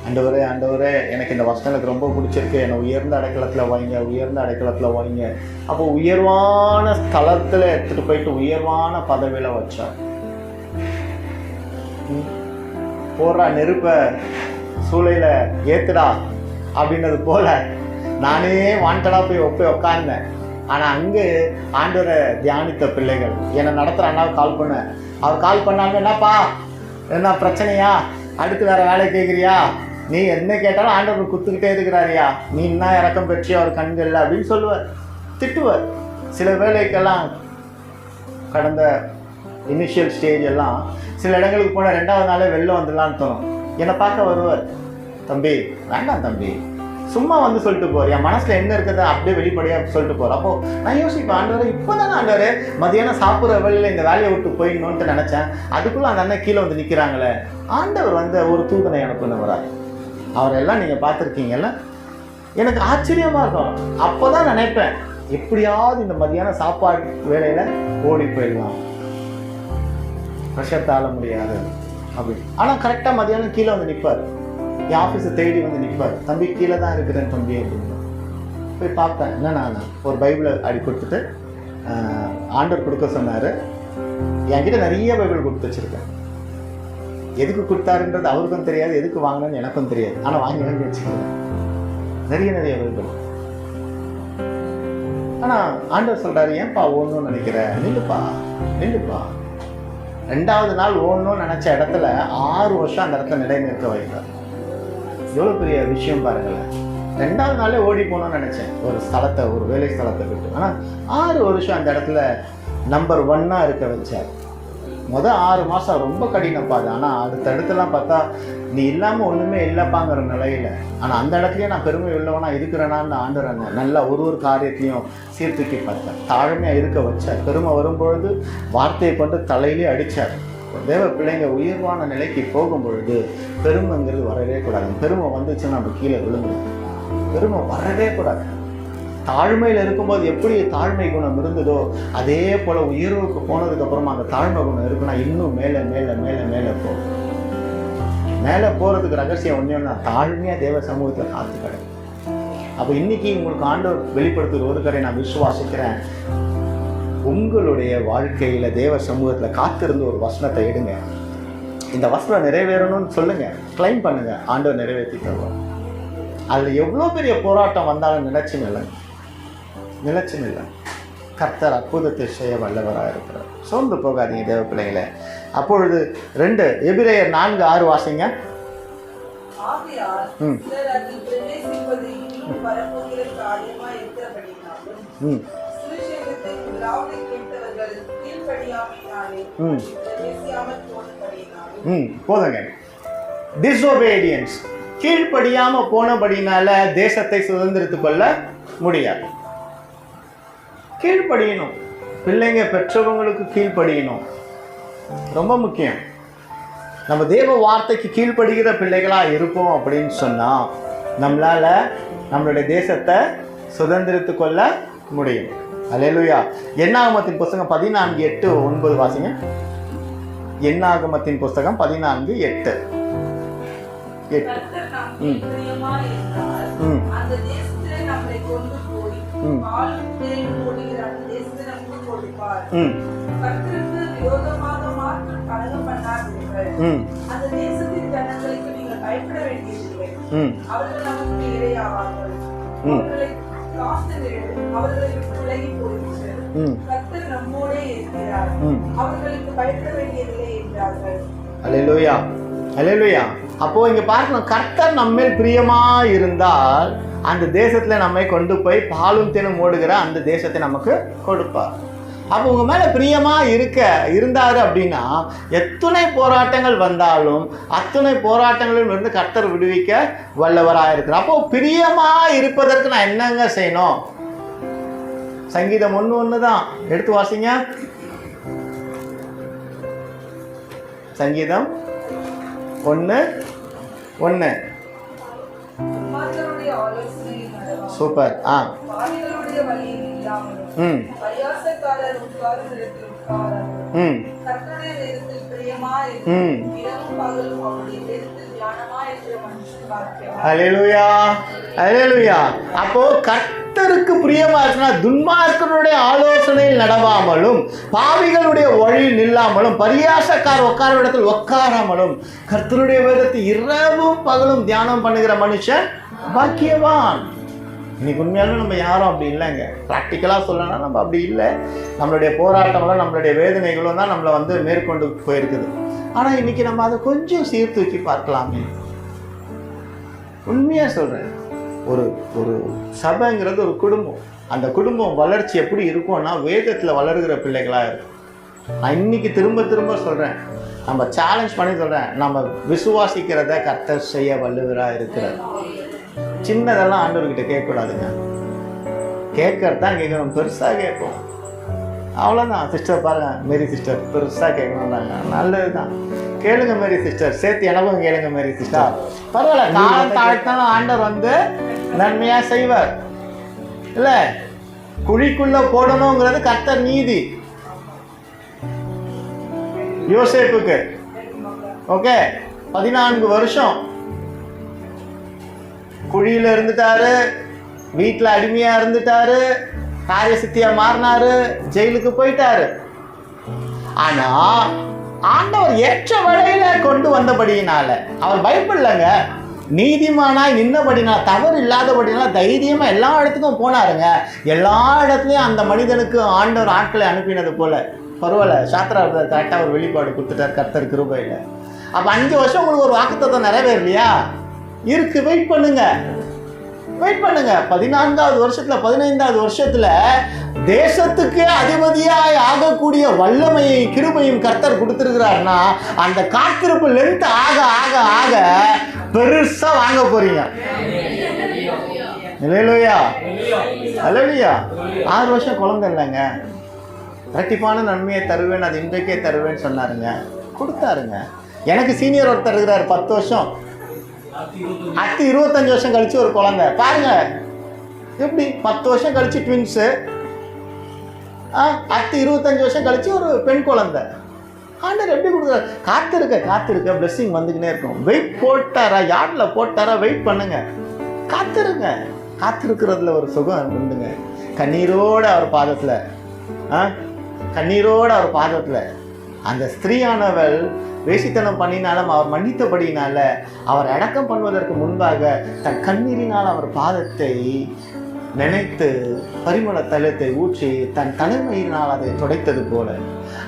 ஆண்டவரே ஆண்டவரே எனக்கு இந்த வசனம் எனக்கு ரொம்ப பிடிச்சிருக்கு, என்னை உயர்ந்த அடைக்கலத்தில் வைங்க, உயர்ந்த அடைக்கலத்தில் வைங்க. அப்போ உயர்வான ஸ்தலத்தில் எடுத்துகிட்டு போயிட்டு உயர்வான பதவியில் வச்சார். போடுறா நெருப்பை சூளையில் ஏத்துடா அப்படின்னது போல நானே வாண்டடாக போய் உட்கார்ந்தேன். ஆனால் அங்கே ஆண்டவரை தியானித்த பிள்ளைகள் என்னை நடத்துகிற அண்ணாவுக்கு கால் பண்ண, அவர் கால் பண்ணாங்க, என்னப்பா என்ன பிரச்சனையா, அடுத்து வேறு வேலை கேட்குறியா, நீ என்ன கேட்டாலும் ஆண்டவர் குத்துக்கிட்டே இருக்கிறாரியா, நீ என்ன இறக்கம் பெற்றியா அவர் கண்கள் அப்படின்னு சொல்லுவார், திட்டுவார். சில வேலைக்கெல்லாம் கடந்த இனிஷியல் ஸ்டேஜ் எல்லாம் சில இடங்களுக்கு போனால் 2வது நாளே வெளில வந்துடலான்னு தோணும். என்னை பார்க்க வருவார், தம்பி வேண்டாம் தம்பி, சும்மா வந்து சொல்லிட்டு போகிற, என் மனசில் என்ன இருக்கிறத அப்படியே வெளிப்படையாக சொல்லிட்டு போகிற. அப்போது நான் யோசிப்பேன், ஆண்டவர் இப்போ தானே ஆண்டவர் மதியானம் சாப்பிட்ற வேலையில் இந்த வேலையை விட்டு போயிடணுன்ட்டு நினச்சேன், அதுக்குள்ளே அந்த அண்ணன் கீழே வந்து நிற்கிறாங்களே. ஆண்டவர் வந்து ஒரு தூதனை அனுப்புனவரார், அவரெல்லாம் நீங்கள் பார்த்துருக்கீங்கல்ல. எனக்கு ஆச்சரியமாக இருக்கும். அப்போ தான் நினைப்பேன், எப்படியாவது இந்த மதியானம் சாப்பாடு வேலையில் ஓடி போயிடலாம், ப்ரெஷர் தாழ முடியாது அப்படி. ஆனால் கரெக்டாக மதியானம் கீழே வந்து நிற்பார், என் ஆஃபீஸை தேடி வந்து நிற்பார், தம்பி கீழே தான் இருக்கிறேன் தம்பி அப்படின்னு. போய் பார்ப்பேன், என்ன நான் ஒரு பைபிளை அடி கொடுத்துட்டு ஆண்டவர் கொடுக்க சொன்னார். என்கிட்ட நிறைய பைபிள் கொடுத்து வச்சுருக்கேன். எதுக்கு கொடுத்தாருன்றது அவருக்கும் தெரியாது, எதுக்கு வாங்கினேன்னு எனக்கும் தெரியாது. ஆனால் வாங்கி வச்சுக்கிறேன் நிறைய பைபிள். ஆனால் ஆண்டவர் சொல்கிறாரு, ஏன்ப்பா ஓடணும்னு நினைக்கிறேன், நில்லுப்பா. 2வது நாள் ஓடணும்னு நினச்ச இடத்துல 6 வருஷம் அந்த இடத்துல நிலைநிறுத்த வைக்கிறார். எவ்வளோ பெரிய விஷயம் பாருங்களேன். 2வது நாளே ஓடி போகணும்னு நினச்சேன் ஒரு ஸ்தலத்தை, ஒரு வேலை ஸ்தலத்தை விட்டு. ஆனால் 6 வருஷம் அந்த இடத்துல நம்பர் 1 இருக்க வச்சார். மொதல் 6 மாதம் ரொம்ப கடினப்பாது. ஆனால் அடுத்த இடத்துலாம் பார்த்தா நீ இல்லாமல் ஒன்றுமே இல்லைப்பாங்கிற நிலையில். ஆனால் அந்த இடத்துலையே நான் பெருமை உள்ளவனா இருக்கிறேனான்னு ஆண்டவர் நல்லா ஒரு காரியத்தையும் சீர்தூக்கி பார்த்தேன், தாழ்மையாக இருக்க வச்சார். பெருமை வரும்பொழுது வார்த்தையை கொண்டு தலையிலே அடித்தார். தேவ பிள்ளைங்க உயர்வான நிலைக்கு போகும்பொழுது பெருமைங்கிறது வரவே கூடாது. பெருமை வந்துச்சுன்னா நம்ம கீழே விழுங்கணும். பெருமை வரவே கூடாது. தாழ்மையில் இருக்கும்போது எப்படி தாழ்மை குணம் இருந்ததோ அதே போல் உயர்வுக்கு போனதுக்கப்புறமா அந்த தாழ்மை குணம் இருக்குன்னா இன்னும் மேலே மேலே மேலே மேலே போகும். மேலே போகிறதுக்கு ரகசியம் ஒன்றா தாழ்மையாக தேவ சமூகத்தில் காத்து கடை. அப்போ இன்னைக்கு உங்களுக்கு ஆண்டவர் வெளிப்படுத்துகிற ஒரு கரை நான் விசுவாசிக்கிறேன். உங்களுடைய வாழ்க்கையில் தேவ சமூகத்தில் காத்திருந்து ஒரு வசனத்தை எடுங்க, இந்த வசனம் நிறைவேறணும்னு சொல்லுங்கள், கிளைம் பண்ணுங்கள், ஆண்டவர் நிறைவேற்றி தருவார். அதில் எவ்வளோ பெரிய போராட்டம் வந்தாலும் நிலைச்சு நில்ல. கர்த்தர் அற்புதத்தை செய்ய வல்லவராக இருக்கிறார். சோர்ந்து போகாதீங்க தேவ பிள்ளைங்களே. அப்பொழுது 2 எபிரேயர் 4:6 வாசிங்க. போதுங்க. டிஸ்ஒபீடியன்ஸ், கீழ்ப்படியாம போனபடினால தேசத்தை சுதந்திரித்துக் கொள்ள முடியாது. கீழ்ப்படியணும். பிள்ளைங்க பெற்றவங்களுக்கு கீழ்ப்படியணும், ரொம்ப முக்கியம். நம்ம தேவ வார்த்தைக்கு கீழ்ப்படுகிற பிள்ளைகளாக இருப்போம் அப்படின்னு சொன்னால் நம்மளால் நம்மளுடைய தேசத்தை சுதந்திரித்துக் கொள்ள முடியும். அல்லேலூயா. என்னாகமத்தின் புஸ்தகம் 14:8-9 வாசிங்க. என்னாகமத்தின் புஸ்தகம் 14:8. அல்லேலூயா, அல்லேலூயா. அப்போ இங்க பார்க்கணும், கர்த்தர் நம்மேல் பிரியமா இருந்தால் அந்த தேசத்துல நம்மை கொண்டு போய் பாலும் தேனும் ஓடுகிற அந்த தேசத்தை நமக்கு கொடுப்பார். அப்போ உங்க மேல பிரியமா இருந்தாரு அப்படின்னா எத்தனை போராட்டங்கள் வந்தாலும் அத்தனை போராட்டங்களிலும் இருந்து கர்த்தர் விடுவிக்க வல்லவராக இருக்கிறார். அப்போ பிரியமா இருப்பதற்கு நான் என்னங்க செய்யணும்? சங்கீதம் 1:1 தான் எடுத்து வாசிங்க. சங்கீதம் 1:1. சூப்பர். கர்த்தருடைய வேதத்தில் பிரியமாய் இரவும் பகலும் அவருடைய வேதத்தில் தியானமாய் இருக்கிற மனுஷன் பாக்கியவான். அல்லேலூயா, அல்லேலூயா. அப்போ கர்த்தருக்கு பிரியமா இருக்குன்னா துன்மார்க்கனுடைய ஆலோசனையில் நடவாமலும் பாவிகளுடைய வழியில் நில்லாமலும் பரியாசக்கார உட்கார இடத்தில் உட்காராமலும் கர்த்தருடைய வேதத்தை இரவும் பகலும் தியானம் பண்ணுகிற மனுஷன் பாக்கியவான். இன்னைக்கு உண்மையாலும் நம்ம யாரும் அப்படி இல்லைங்க. ப்ராக்டிக்கலாக சொல்லணும்னா நம்ம அப்படி இல்லை. நம்மளுடைய போராட்டங்களும் நம்மளுடைய வேதனைகளும் தான் நம்மளை மேற்கொண்டு போயிருக்குது. ஆனால் இன்னைக்கு நம்ம அதை கொஞ்சம் சீர்தூக்கி பார்க்கலாமே. உண்மையாக சொல்கிறேன், ஒரு ஒரு சபைங்கிறது ஒரு குடும்பம். அந்த குடும்பம் வளர்ச்சி எப்படி இருக்கும்னா வேதத்தில் வளர்கிற பிள்ளைகளாக இருக்கும். நான் இன்னைக்கு திரும்ப திரும்ப சொல்கிறேன், நம்ம சேலஞ்ச் பண்ணி சொல்கிறேன், நம்ம விசுவாசிக்கிறத கர்த்தர் செய்ய வல்லுவராக இருக்கிறார். சின்னதெல்லாம் ஆண்டவர்கிட்ட கேட்கக்கூடாதுங்க. கேட்கறது தான் கேட்கணும், பெருசாக கேட்போம், அவ்வளோதான். சிஸ்டர் பாருங்க, மேரி சிஸ்டர் பெருசாக கேட்கணுன்றாங்க, நல்லது தான், கேளுங்க மேரி சிஸ்டர், சேர்த்து எனக்கும் கேளுங்க மேரி சிஸ்டர், பரவாயில்ல. காலம் தாழ்த்தாலும் ஆண்டவர் நன்மையாக செய்வார். இல்லை, குழிக்குள்ள போடணுங்கிறது கர்த்தர் நீதி. யோசேப்புக்கு ஓகே 14 வருஷம் குழியில் இருந்துட்டாரு, வீட்டில் அடிமையாக இருந்துட்டாரு, காரிய சித்தியாக மாறினாரு, ஜெயிலுக்கு போயிட்டாரு. ஆனால் ஆண்டவர் ஏற்ற வழியில கொண்டு வந்தபடியினால அவர் பயப்படலைங்க. நீதிமானாய் நின்னபடினால, தவறு இல்லாதபடினால தைரியமாக எல்லா இடத்துக்கும் போனாருங்க. எல்லா இடத்துலையும் அந்த மனிதனுக்கு ஆண்டவர் ஆட்களை அனுப்பினது போல. பரவாயில்ல, சாத்திரா கரெக்டாக ஒரு வெளிப்பாடு கொடுத்துட்டார் கர்த்தர் கிருபையில். அப்போ 5 வருஷம் உங்களுக்கு ஒரு வாக்குத்தத்தம் நிறைவேறலையா? இருக்கு, வெயிட் பண்ணுங்க, வெயிட் பண்ணுங்க. 14வது வருஷத்துல 15வது வருஷத்துல தேசத்துக்கு அதிபதியாய் ஆகக்கூடிய வல்லமையை கிருபையும் கர்த்தர் கொடுத்திருக்கிறார்னா அந்த காத்திருப்பு லென்த் ஆக ஆக ஆக பெருசா வாங்க போறீங்க. அல்லேலூயா, அல்லேலூயா. 6 வருஷம் குழந்தை இல்லைங்க, இரட்டிப்பான நன்மையை தருவேன், அது இன்றைக்கே தருவேன்னு சொன்னாருங்க, கொடுத்தாருங்க. எனக்கு சீனியர் ஒருத்தர் இருக்கிறார், 10 வருஷம், அடுத்து 25 வருஷம் கழிச்சு ஒரு குழந்தை. பாருங்க எப்படி, 10 வருஷம் கழிச்சு ட்வின்ஸு, அடுத்து 25 வருஷம் கழிச்சு ஒரு பெண் குழந்தை. ஆண்டவர் எப்படி கொடுக்குறாரு? காத்திருக்க பிளெஸிங் வந்துக்கினே இருக்கும். வெயிட் போட்டாரா, யார்டில் போட்டாரா, வெயிட் பண்ணுங்க, காத்திருங்க. காத்திருக்கிறதுல ஒரு சுகம் உண்டுங்க. கண்ணீரோட அவர் பாதத்தில் அந்த ஸ்திரீயானவள் வேசித்தனம் பண்ணினாலும் அவர் மன்னித்தபடினால அவர் அடக்கம் பண்ணுவதற்கு முன்பாக தன் கண்ணீரினால் அவர் பாதத்தை நினைத்து பரிமள தைலத்தை ஊற்றி தன் தலைமையினால் அதை துடைத்தது போல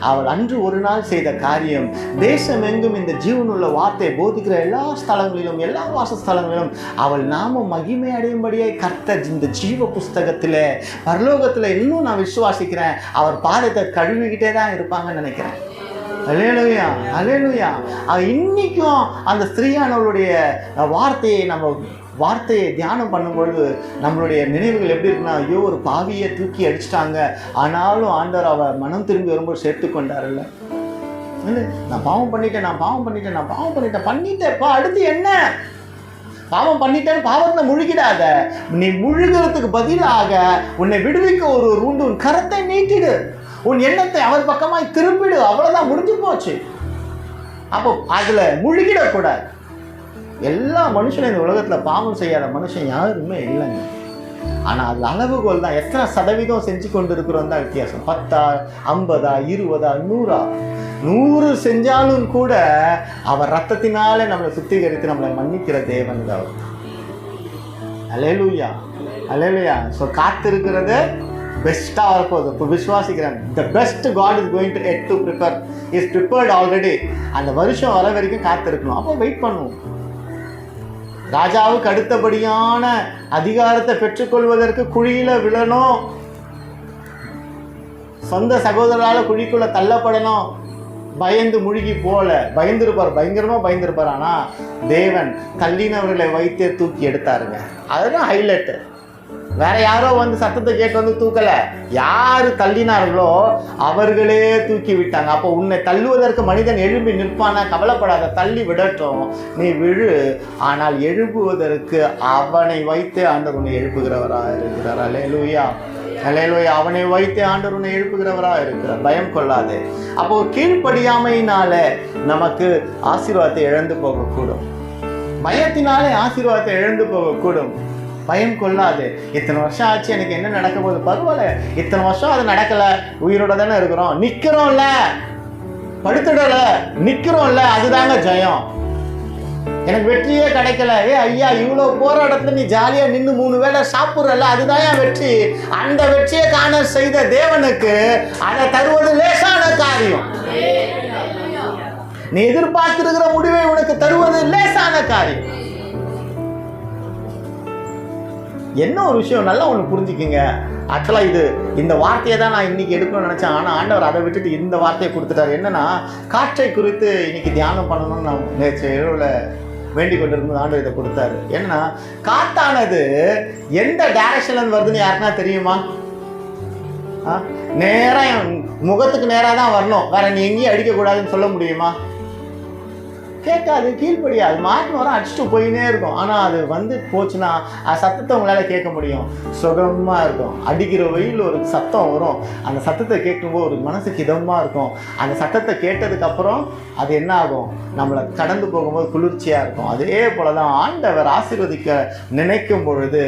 அவள் அன்று ஒரு நாள் செய்த காரியம் தேசமெங்கும் இந்த ஜீவனுள்ள வார்த்தையை போதிக்கிற எல்லா ஸ்தலங்களிலும், எல்லா வாசஸ்தலங்களிலும் அவள் நாம மகிமை அடையும்படியாய் கர்த்தர் இந்த ஜீவ புஸ்தகத்தில் பரலோகத்தில் இன்னும் நான் விசுவாசிக்கிறேன் அவர் பாதத்தை கழுவிக்கிட்டே தான் இருப்பாங்கன்னு நினைக்கிறேன். அல்லேலூயா, அல்லேலூயா. இன்னைக்கும் அந்த ஸ்திரீயானவளுடைய வார்த்தையை தியானம் பண்ணும்பொழுது நம்மளுடைய நினைவுகள் எப்படி இருக்குன்னா, ஐயோ ஒரு பாவியை தூக்கி அடிச்சிட்டாங்க, ஆனாலும் ஆண்டவர் அவள் மனம் திரும்பி வரும்போது சேர்த்து கொண்டார்ல. இல்லை, நான் பாவம் பண்ணிட்டேன்ப்பா, அடுத்து என்ன? பாவம் பண்ணிட்டேன்னு பாவத்தில் முழுகிடாத. நீ முழுகிறதுக்கு பதிலாக உன்னை விடுவிக்க ஒரு உண்டு, உன் கரத்தை நீட்டிடு, உன் எண்ணத்தை அவர் பக்கமாய் திரும்பிடு, அவ்வளோதான், முடிஞ்சு போச்சு. அப்போ அதில் முழுகிடக்கூடாது. எல்லா மனுஷனும் இந்த உலகத்தில் பாவம் செய்யாத மனுஷன் யாருமே இல்லைங்க. ஆனால் அது அளவுகோல் தான். எத்தனை சதவீதம் செஞ்சு கொண்டு இருக்கிறோம் தான் வித்தியாசம். 10, 50, 20, 100 செஞ்சாலும் கூட அவர் ரத்தத்தினாலே நம்மளை சுத்திகரித்து நம்மளை மன்னிக்கிற தேவன் தான் அவர். அல்லேலூயா, அல்லேலூயா. ஸோ காத்திருக்கிறது பெஸ்ட்டாக வரப்போகுது. இப்போ விசுவாசிக்கிறேன், the best God is going to prepare, is prepared already. அந்த வருஷம் வர வரைக்கும் காத்திருக்கணும். அப்போ வெயிட் பண்ணுவோம். ராஜாவுக்கு அடுத்தபடியான அதிகாரத்தை பெற்றுக்கொள்வதற்கு குழியில விழணும், சொந்த சகோதரரால் குழிக்குள்ள தள்ளப்படணும், பயந்து முழுகி போல பயந்துருப்பார், பயங்கரமா பயந்துருப்பார். ஆனா தேவன் தள்ளினவர்களை வைத்தே தூக்கி எடுத்தாருங்க. அதுதான் ஹைலைட். வேற யாரோ சத்தத்தை கேட்டு தூக்கல, யாரு தள்ளினார்களோ அவர்களே தூக்கி விட்டாங்க. அப்போ உன்னை தள்ளுவதற்கு மனிதன் எழும்பி நிற்பான, கவலைப்படாத, தள்ளி விடட்டும், நீ விழு. ஆனால் எழுப்புவதற்கு அவனை வைத்து ஆண்டவர் உன்னை எழுப்புகிறவராக இருக்கிறார். அல்லேலூயா, அல்லேலூயா. அவனை வைத்து ஆண்டவர் உன்னை எழுப்புகிறவரா இருக்கிறார். பயம் கொள்ளாதே. அப்போ கீழ்ப்படியாமையினால நமக்கு ஆசீர்வாதத்தை இழந்து போகக்கூடும். பயத்தினாலே ஆசீர்வாதத்தை இழந்து போகக்கூடும். பயம் கொள்ளாது. இத்தனை வருஷம் ஆச்சு, எனக்கு என்ன நடக்க போகுது, பரவாயில்ல, இத்தனை வருஷம் அது நடக்கல, உயிரோட தானே இருக்கிறோம், நிக்கிறோம்ல, படுத்துடல, நிக்கிறோம்ல, அதுதாங்க ஜெயம். எனக்கு வெற்றியே கிடைக்கல, ஐயா இவ்வளவு போராட்டத்துல நீ ஜாலியா நின்று 3 வேளை சாப்பிட்றல, அதுதான் என் வெற்றி. அந்த வெற்றியை காண செய்த தேவனுக்கு அதை தருவது லேசான காரியம். நீ எதிர்பார்த்திருக்கிற முடிவை உனக்கு தருவது லேசான காரியம். என்ன ஒரு விஷயம் நல்லா ஒன்று புரிஞ்சுக்கிங்க. ஆக்சுவலாக இந்த வார்த்தையை தான் நான் இன்னைக்கு எடுக்கணும்னு நினச்சேன். ஆனால் ஆண்டவர் அதை விட்டுட்டு இந்த வார்த்தையை கொடுத்துட்டார். என்னன்னா, காற்றை குறித்து இன்னைக்கு தியானம் பண்ணணும்னு நான் நேற்று இரவில் வேண்டிக் கொண்டிருக்கும் ஆண்டவர் இதை கொடுத்தாரு. ஏன்னா, காத்தானது எந்த டைரக்ஷன்ல வருதுன்னு யாருன்னா தெரியுமா? நேராக முகத்துக்கு நேராக தான் வரணும், வேற நீ எங்கேயும் அடிக்கக்கூடாதுன்னு சொல்ல முடியுமா? கேட்காது, கீழ்படியாது, மாட்டு வர அடிச்சுட்டு போயினே இருக்கும். ஆனால் அது வந்து போச்சுன்னா சத்தத்தை உங்களால் கேட்க முடியும், சுகமாக இருக்கும். அடிக்கிற வெயில் ஒரு சத்தம் வரும், அந்த சத்தத்தை கேட்கும்போது ஒரு மனசுக்கு இதமாக இருக்கும். அந்த சத்தத்தை கேட்டதுக்கப்புறம் அது என்ன ஆகும், நம்மளை கடந்து போகும்போது குளிர்ச்சியாக இருக்கும். அதே போல தான் ஆண்டவர் ஆசீர்வதிக்க நினைக்கும் பொழுது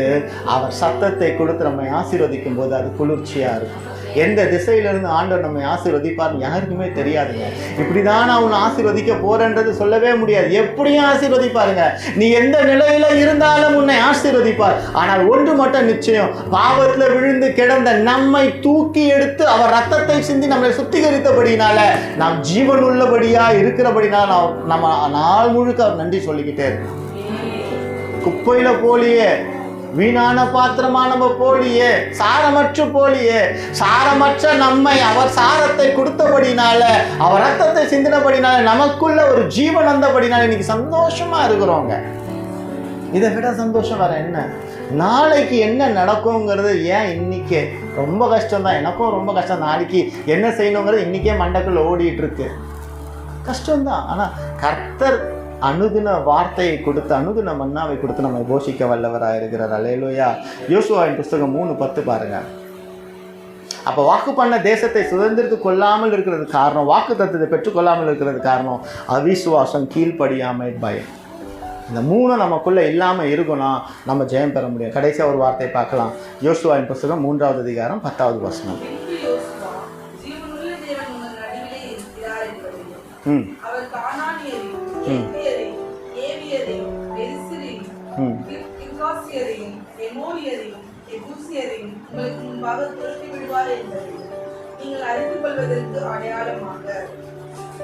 அவர் சத்தத்தை கொடுத்து நம்மை ஆசீர்வதிக்கும் போது அது குளிர்ச்சியாக இருக்கும். எந்த திசையிலிருந்து ஆண்டவர் நம்மை ஆசீர்வதிப்பார் யாருக்குமே தெரியாதுங்க. இப்படிதான் நான் உன்னை ஆசீர்வதிக்க போறேன்றது சொல்லவே முடியாது. எப்படியும் ஆசீர்வதிப்பாருங்க. நீ எந்த நிலையில இருந்தாலும் உன்னை ஆசீர்வதிப்பார். ஆனால் ஒன்று மட்டும் நிச்சயம், பாவத்துல விழுந்து கிடந்த நம்மை தூக்கி எடுத்து அவர் ரத்தத்தை சிந்தி நம்மளை சுத்திகரித்தபடினால நாம் ஜீவன் உள்ளபடியா இருக்கிறபடினால நம்ம நாள் முழுக்க அவர் நன்றி சொல்லிக்கிட்டே இருக்கோம். குப்பையில போலியே, வீணான பாத்திரமா நம்ம போலியே, சாரமற்ற போலியே, சாரமற்ற நம்மை அவர் சாரத்தை கொடுத்தபடினால, அவர் ரத்தத்தை சிந்தினபடினால, நமக்குள்ள ஒரு ஜீவன் வந்தபடினால இன்னைக்கு சந்தோஷமா இருக்கிறோங்க. இதை விட சந்தோஷம் வேற என்ன? நாளைக்கு என்ன நடக்குங்கிறது ஏன் இன்னைக்கே ரொம்ப கஷ்டம்தான். எனக்கும் ரொம்ப கஷ்டம். நாளைக்கு என்ன செய்யணுங்கிறது இன்னைக்கே மண்டக்குள்ள ஓடிட்டு இருக்கு. கஷ்டம்தான். ஆனா கர்த்தர் அனுதின வார்த்தையை கொடுத்து, அனுதின மன்னாவை கொடுத்து நம்மை போஷிக்க வல்லவராக இருக்கிறார். அல்லேலூயா. யோசுவாவின் புஸ்தகம் 3:10 பாருங்க. அப்போ வாக்கு பண்ண தேசத்தை சுதந்திரத்து கொள்ளாமல் இருக்கிறது காரணம், வாக்கு தத்துவத்தை பெற்றுக்கொள்ளாமல் இருக்கிறது காரணம் அவிசுவாசம், கீழ்ப்படியாமை, பயம். இந்த 3 நமக்குள்ள இல்லாமல் இருக்கணும், நம்ம ஜெயம் பெற முடியும். கடைசியாக ஒரு வார்த்தை பார்க்கலாம். யோசுவாவின் புஸ்தகம் 3வது அதிகாரம் 10வது வசனம்.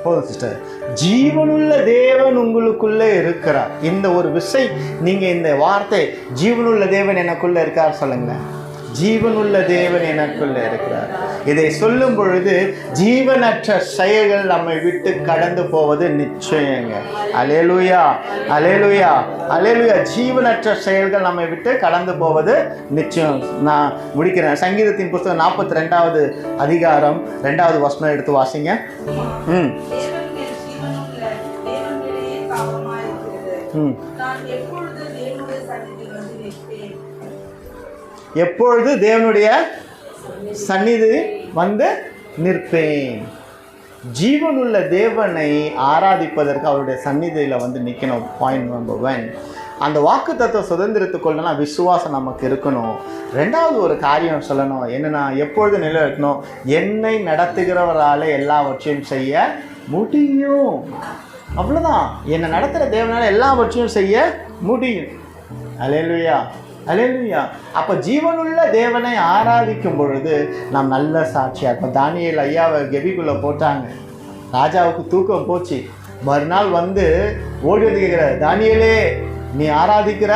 போதும் சிஸ்டர். ஜீவனுள்ள தேவன் உங்களுக்குள்ள இருக்கிறார். இந்த ஒரு விசை நீங்க இந்த வார்த்தை ஜீவனுள்ள தேவன் எனக்குள்ள இருக்கார் சொல்லுங்களேன். ஜீவனுள்ள தேவன் எனக்குள்ள இருக்கிறார். இதை சொல்லும் பொழுது ஜீவனற்ற செயல்கள் நம்மை விட்டு கடந்து போவது நிச்சயங்க. அல்லேலூயா, அல்லேலூயா, அல்லேலூயா. ஜீவனற்ற செயல்கள் நம்மை விட்டு கடந்து போவது நிச்சயம். நான் முடிக்கிறேன். சங்கீதத்தின் புத்தகம் 42வது அதிகாரம் 2வது வசனம் எடுத்து வாசிங்க. எப்பொழுது தேவனுடைய சந்நிதி வந்து நிற்பேன். ஜீவனுள்ள தேவனை ஆராதிப்பதற்கு அவருடைய சந்நிதியில் வந்து நிற்கணும். Point number 1. அந்த வாக்கு தத்துவ சுதந்திரத்துக்குள்ளனா விசுவாசம் நமக்கு இருக்கணும். 2வது ஒரு காரியம் சொல்லணும். என்னென்னா, எப்பொழுது நிலை இருக்கணும், என்னை நடத்துகிறவரால் எல்லாவற்றையும் செய்ய முடியும். அவ்வளோதான். என்னை நடத்துகிற தேவனால் எல்லாவற்றையும் செய்ய முடியும். அல்லேலூயா, அல்லேலூயா. அப்போ ஜீவனுள்ள தேவனை ஆராதிக்கும் பொழுது நாம் நல்ல சாட்சியாக இருப்போம். தானியேல் ஐயாவை கெபிக்குள்ளே போட்டாங்க, ராஜாவுக்கு தூக்கம் போச்சு. மறுநாள் வந்து ஓடி வந்து கேட்குற, தானியேலே நீ ஆராதிக்கிற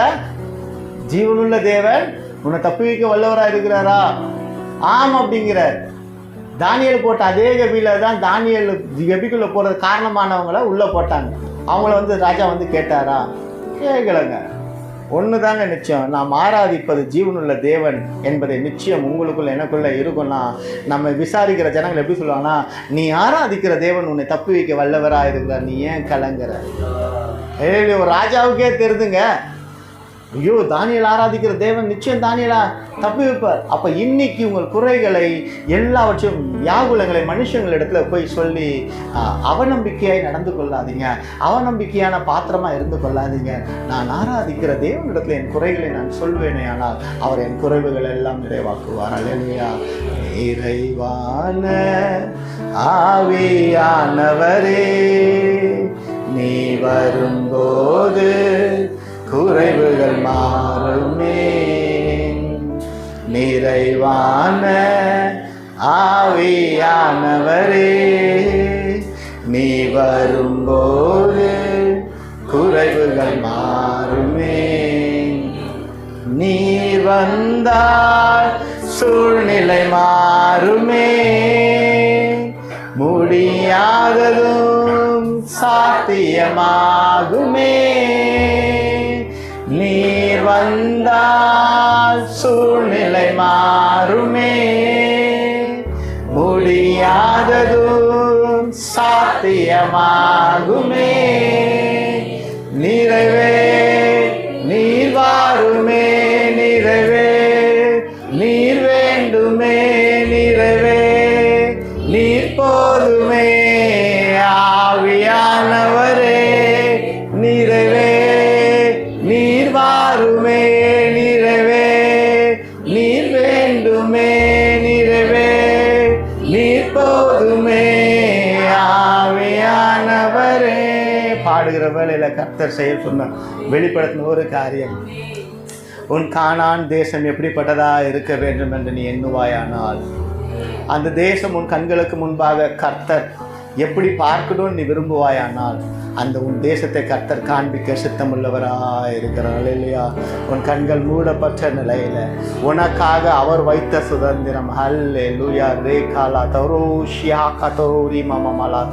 ஜீவனுள்ள தேவன் உன்னை தப்பி வைக்க வல்லவராக இருக்கிறாரா? ஆம் அப்படிங்கிறார். தானியேல் போட்ட அதே கெபியில் தான் தானியேல் கெபிக்குள்ளே போகிறது காரணமானவங்கள உள்ளே போட்டாங்க. அவங்கள வந்து ராஜா வந்து கேட்டாரா? கேட்கலங்க. ஒன்று தாங்க நிச்சயம், நாம் ஆராதிப்பது ஜீவனுள்ள தேவன் என்பதை நிச்சயம் உங்களுக்குள்ள எனக்குள்ள இருக்குன்னா, நம்ம விசாரிக்கிற ஜனங்கள் எப்படி சொல்லுவாங்கன்னா, நீ ஆராதிக்கிற தேவன் உன்னை தப்பி வைக்க வல்லவராக இருக்கிறார், நீ ஏன் கலங்குற? ஒரு ராஜாவுக்கே தெரிதுங்க. ஐயோ, தானியேல் ஆராதிக்கிற தேவன் நிச்சயம் தானியேலா தப்பி வைப்பார். அப்போ இன்னைக்கு உங்கள் குறைகளை எல்லாவற்றையும் வியாகுலங்களை மனுஷங்களிடத்துல போய் சொல்லி அவநம்பிக்கையாய் நடந்து கொள்ளாதீங்க, அவநம்பிக்கையான பாத்திரமாக இருந்து கொள்ளாதீங்க. நான் ஆராதிக்கிற தேவனிடத்துல என் குறைகளை நான் சொல்வேனே, ஆனால் அவர் என் குறைவுகள் எல்லாம் நிறைவாக்குவார். அல்லேலூயா. இறைவான ஆவியானவரே, நீ வரும்போது குறைவுகள் மாறுமே. நிறைவான ஆவியானவரே, நீ வரும்போது குறைவுகள் மாறுமே. நீர் வந்தால் சூழ்நிலை மாறுமே, முடியாததும் சாத்தியமாகுமே. நீர் வந்தால் சூழ்நிலை மாறுமே, முடியாததும் சாத்தியமாகுமே. நிறைவே நீர் வாருமே, நிறைவே நீர் வேண்டுமே, நிறைவே நீர் போதுமே. ஆவியானவரே, நிறைவே நீர் வாருமே, நிறைவே நீர் வேண்டுமே, நிறைவே நீர் போதுமே. ஆவியானவரே. பாடுகிற வேளையில கர்த்தர் செய்ய சொன்ன வெளிப்படுத்தின ஒரு காரியம், உன் கானான் தேசம் எப்படிப்பட்டதா இருக்க வேண்டும் என்று நீ எண்ணுவாயானால், அந்த தேசம் உன் கண்களுக்கு முன்பாக கர்த்தர் எப்படி பார்க்கணும்னு நீ விரும்புவாயானால், அந்த உன் தேசத்தை கர்த்தர் காண்பிக்க சித்தமுள்ளவராக இருக்கிறார். இல்லையா? உன் கண்கள் மூடப்பட்ட நிலையில உனக்காக அவர் வைத்த சுதந்திரம். ஹல்லேலூயா. ரேகாலா தரோஷி ஹாகதரோரி மமமலா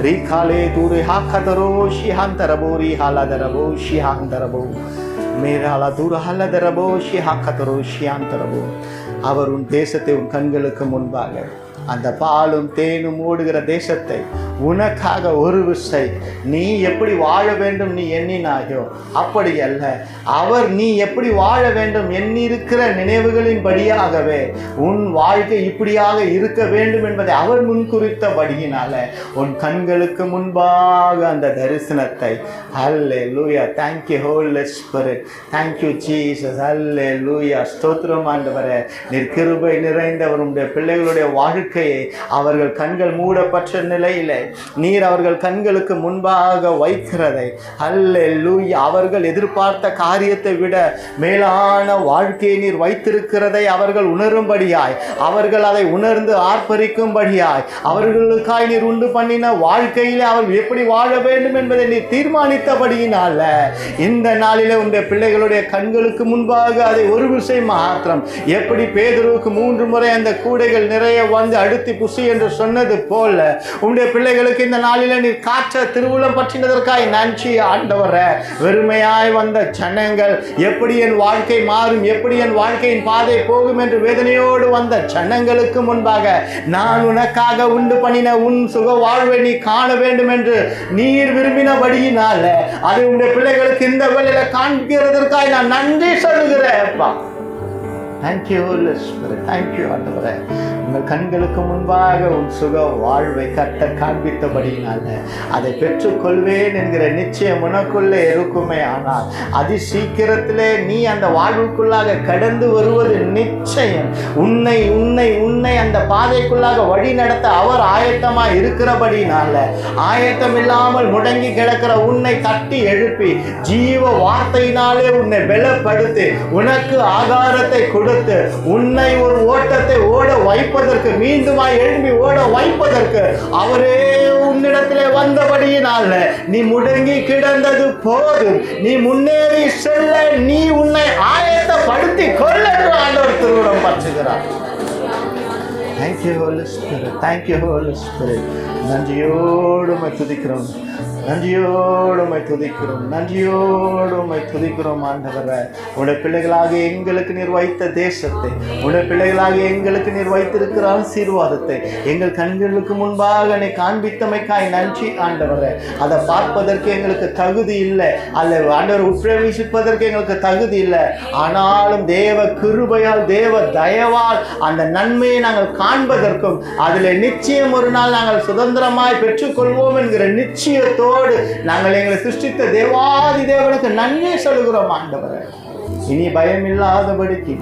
ரீகாலே தூரி ஹாகதரோஷி ஹந்தரபோரி ஹாலதரபோஷி ஹந்தரபோ மேராலா தூர ஹலதரபோஷி ஹாகதரோஷி ஹந்தரபோ. அவர் உன் தேசத்தை உன் கண்களுக்கு முன்பாக, அந்த பாலும் தேனும் ஓடுகிற தேசத்தை உனக்காக ஒரு விசை நீ எப்படி வாழ வேண்டும் நீ எண்ணினாயோ அப்படி அல்ல, அவர் நீ எப்படி வாழ வேண்டும் எண்ணிருக்கிற நினைவுகளின் படியாகவே உன் வாழ்க்கை இப்படியாக இருக்க வேண்டும் என்பதை அவர் முன்குறித்தபடியினால உன் கண்களுக்கு முன்பாக அந்த தரிசனத்தை. Hallelujah. Thank you holy spirit, thank you Jesus. Hallelujah. ஸ்தோத்திரம் ஆண்டவரே. நீர் கிருபை நிறைந்தவர். உம்முடைய பிள்ளைகளுடைய வாழ்க்கையை அவர்கள் கண்கள் மூடப்பட்ட நிலையிலே நீர் அவர்கள் கண்களுக்கு முன்பாக வைக்கிறதை, ஹல்லேலூயா, அவர்கள் எதிர்பார்த்த காரியத்தை விட மேலான வாழ்க்கையை நீர் வைத்திருக்கிறதை அவர்கள் உணரும்படியாய், அவர்கள் அதை உணர்ந்து ஆர்ப்பரிக்கும்படியாய், அவர்களுக்காய் நீர் உண்டு பண்ணின வாழ்க்கையிலே அவர்கள் எப்படி வாழ வேண்டும் என்பதை நீர் தீர்மானித்தபடியினால இந்த நாளிலே உங்களுடைய பிள்ளைகளுடைய கண்களுக்கு முன்பாக அதை ஒரு விஷயம் மாத்திரம், எப்படி பேதுருவுக்கு 3 முறை அந்த கூடைகள் நிறைய வந்து அடுத்து புசி என்று சொன்னது போல உங்களுடைய பிள்ளைகளுக்கு இந்த நாளில நீர் காற்ற திருவுளம் பற்றினதற்காய் நன்றி ஆண்டவரே. வெறுமையாய் வந்த ஜனங்கள் எப்படி என் வாழ்க்கை மாறும், எப்படி என் வாழ்க்கையின் பாதை போகும் என்று வேதனையோடு வந்த ஜனங்களுக்கு முன்பாக நான் உனக்காக உண்டு பண்ணின உன் சுக வாழ்வை நீ காண வேண்டும் என்று நீர் விரும்பினபடியினால அதை உங்களுடைய பிள்ளைகளுக்கு இந்த வேளையில காண்பிக்கிறதற்காய் நான் நன்றி சொல்லுகிறேன். Thank you holy spirit. தேங்க்யூ ஆண்டவரே. உங்கள் கண்களுக்கு முன்பாக உன் சுக வாழ்வை கர்த்தர் காண்பித்தபடியினால அதை பெற்றுக்கொள்வேன் என்கிற நிச்சயம் உனக்குள்ளே இருக்குமே. ஆனால் அதி சீக்கிரத்திலே நீ அந்த வாழ்வுக்குள்ளாக கடந்து வருவது நிச்சயம். உன்னை உன்னை உன்னை அந்த பாதைக்குள்ளாக வழி நடத்த அவர் ஆயத்தமாக இருக்கிறபடினால ஆயத்தம் இல்லாமல் முடங்கி கிடக்கிற உன்னை தட்டி எழுப்பி ஜீவ வார்த்தையினாலே உன்னை பலப்படுத்தி உனக்கு ஆகாரத்தை கொடுத்து உன்னை ஒரு ஓட்டத்தை ஓட வைப்பதற்கு, மீண்டுமாய் எழுப்பி ஓட வைப்பதற்கு அவரே உன்னிடத்திலே வந்தபடியினால நீ முடங்கி கிடந்தது போதும், நீ முன்னேறி செல்ல நீ உன்னை ஆயத்தப்படுத்தி கொள்ள ஆண்டவர் திருவுளம் பற்றுகிறார். Thank you Holy Spirit. Thank you Holy Spirit. நன்றியோடு துதிக்கிறோம். நன்றியோடு உம்மை துதிக்கிறோம், நன்றியோடு உம்மை துதிக்கிறோம் ஆண்டவரே. உடைய பிள்ளைகளாக எங்களுக்கு நீர் வைத்த தேசத்தை, உடைய பிள்ளைகளாக எங்களுக்கு நீர் வைத்திருக்கிற ஆசீர்வாதத்தை எங்கள் கண்களுக்கு முன்பாக நீ காண்பித்தமைக்காய் நன்றி ஆண்டவரே. அதை பார்ப்பதற்கு எங்களுக்கு தகுதி இல்லை, அல்ல ஆண்டவர் உட்பிரவேசிப்பதற்கு எங்களுக்கு தகுதி இல்லை. ஆனாலும் தேவ கிருபையால் தேவ தயவால் அந்த நன்மையை நாங்கள் காண்பதற்கும் அதில் நிச்சயம் ஒரு நாள் நாங்கள் சுதந்திரமாய் பெற்றுக்கொள்வோம் என்கிற நிச்சயத்தோடு நாங்கள் எங்களை சிருஷ்டித்த தேவாதி தேவனுக்கு நன்றி சொல்கிறோம் ஆண்டவரே. இனி பயமில்லாதபடிக்கு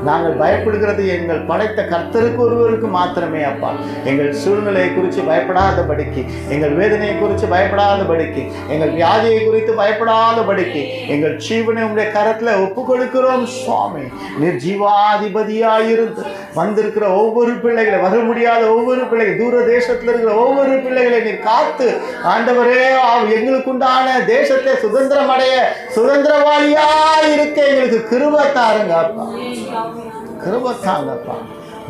நாங்கள் பயப்படுகிறது எங்கள் படைத்த கர்த்தருக்கு ஒருவருக்கு மாத்திரமே அப்பா. எங்கள் சூழ்நிலையை குறித்து பயப்படாதபடிக்கு, எங்கள் வேதனையை குறித்து பயப்படாதபடிக்கு, எங்கள் வியாதியை குறித்து பயப்படாதபடிக்கு எங்கள் ஜீவனை உங்களுடைய கரத்தில் ஒப்பு கொடுக்கிறோம் சுவாமி. நீர் ஜீவாதிபதியாயிருந்து வந்திருக்கிற ஒவ்வொரு பிள்ளைகளை, வர முடியாத ஒவ்வொரு பிள்ளைகள், தூர தேசத்தில் இருக்கிற ஒவ்வொரு பிள்ளைகளை நீர் காத்து ஆண்டவரே எங்களுக்குண்டான தேசத்தை சுதந்திரம் அடைய சுதந்திரவாளியாய் இருக்க எங்களுக்கு கிருபை தாருங்க அப்பா, கிருபை தாங்கப்பா.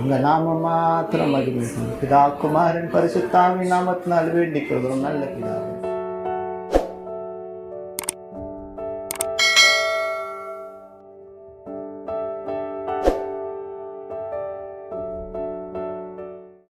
உங்க நாம மாத்திரம் மகிழ்ச்சி. பிதா குமாரன் பரிசுத்தாவின் நாமத்தினால் வேண்டிக் கொள்கிறோம் நல்ல பிதா.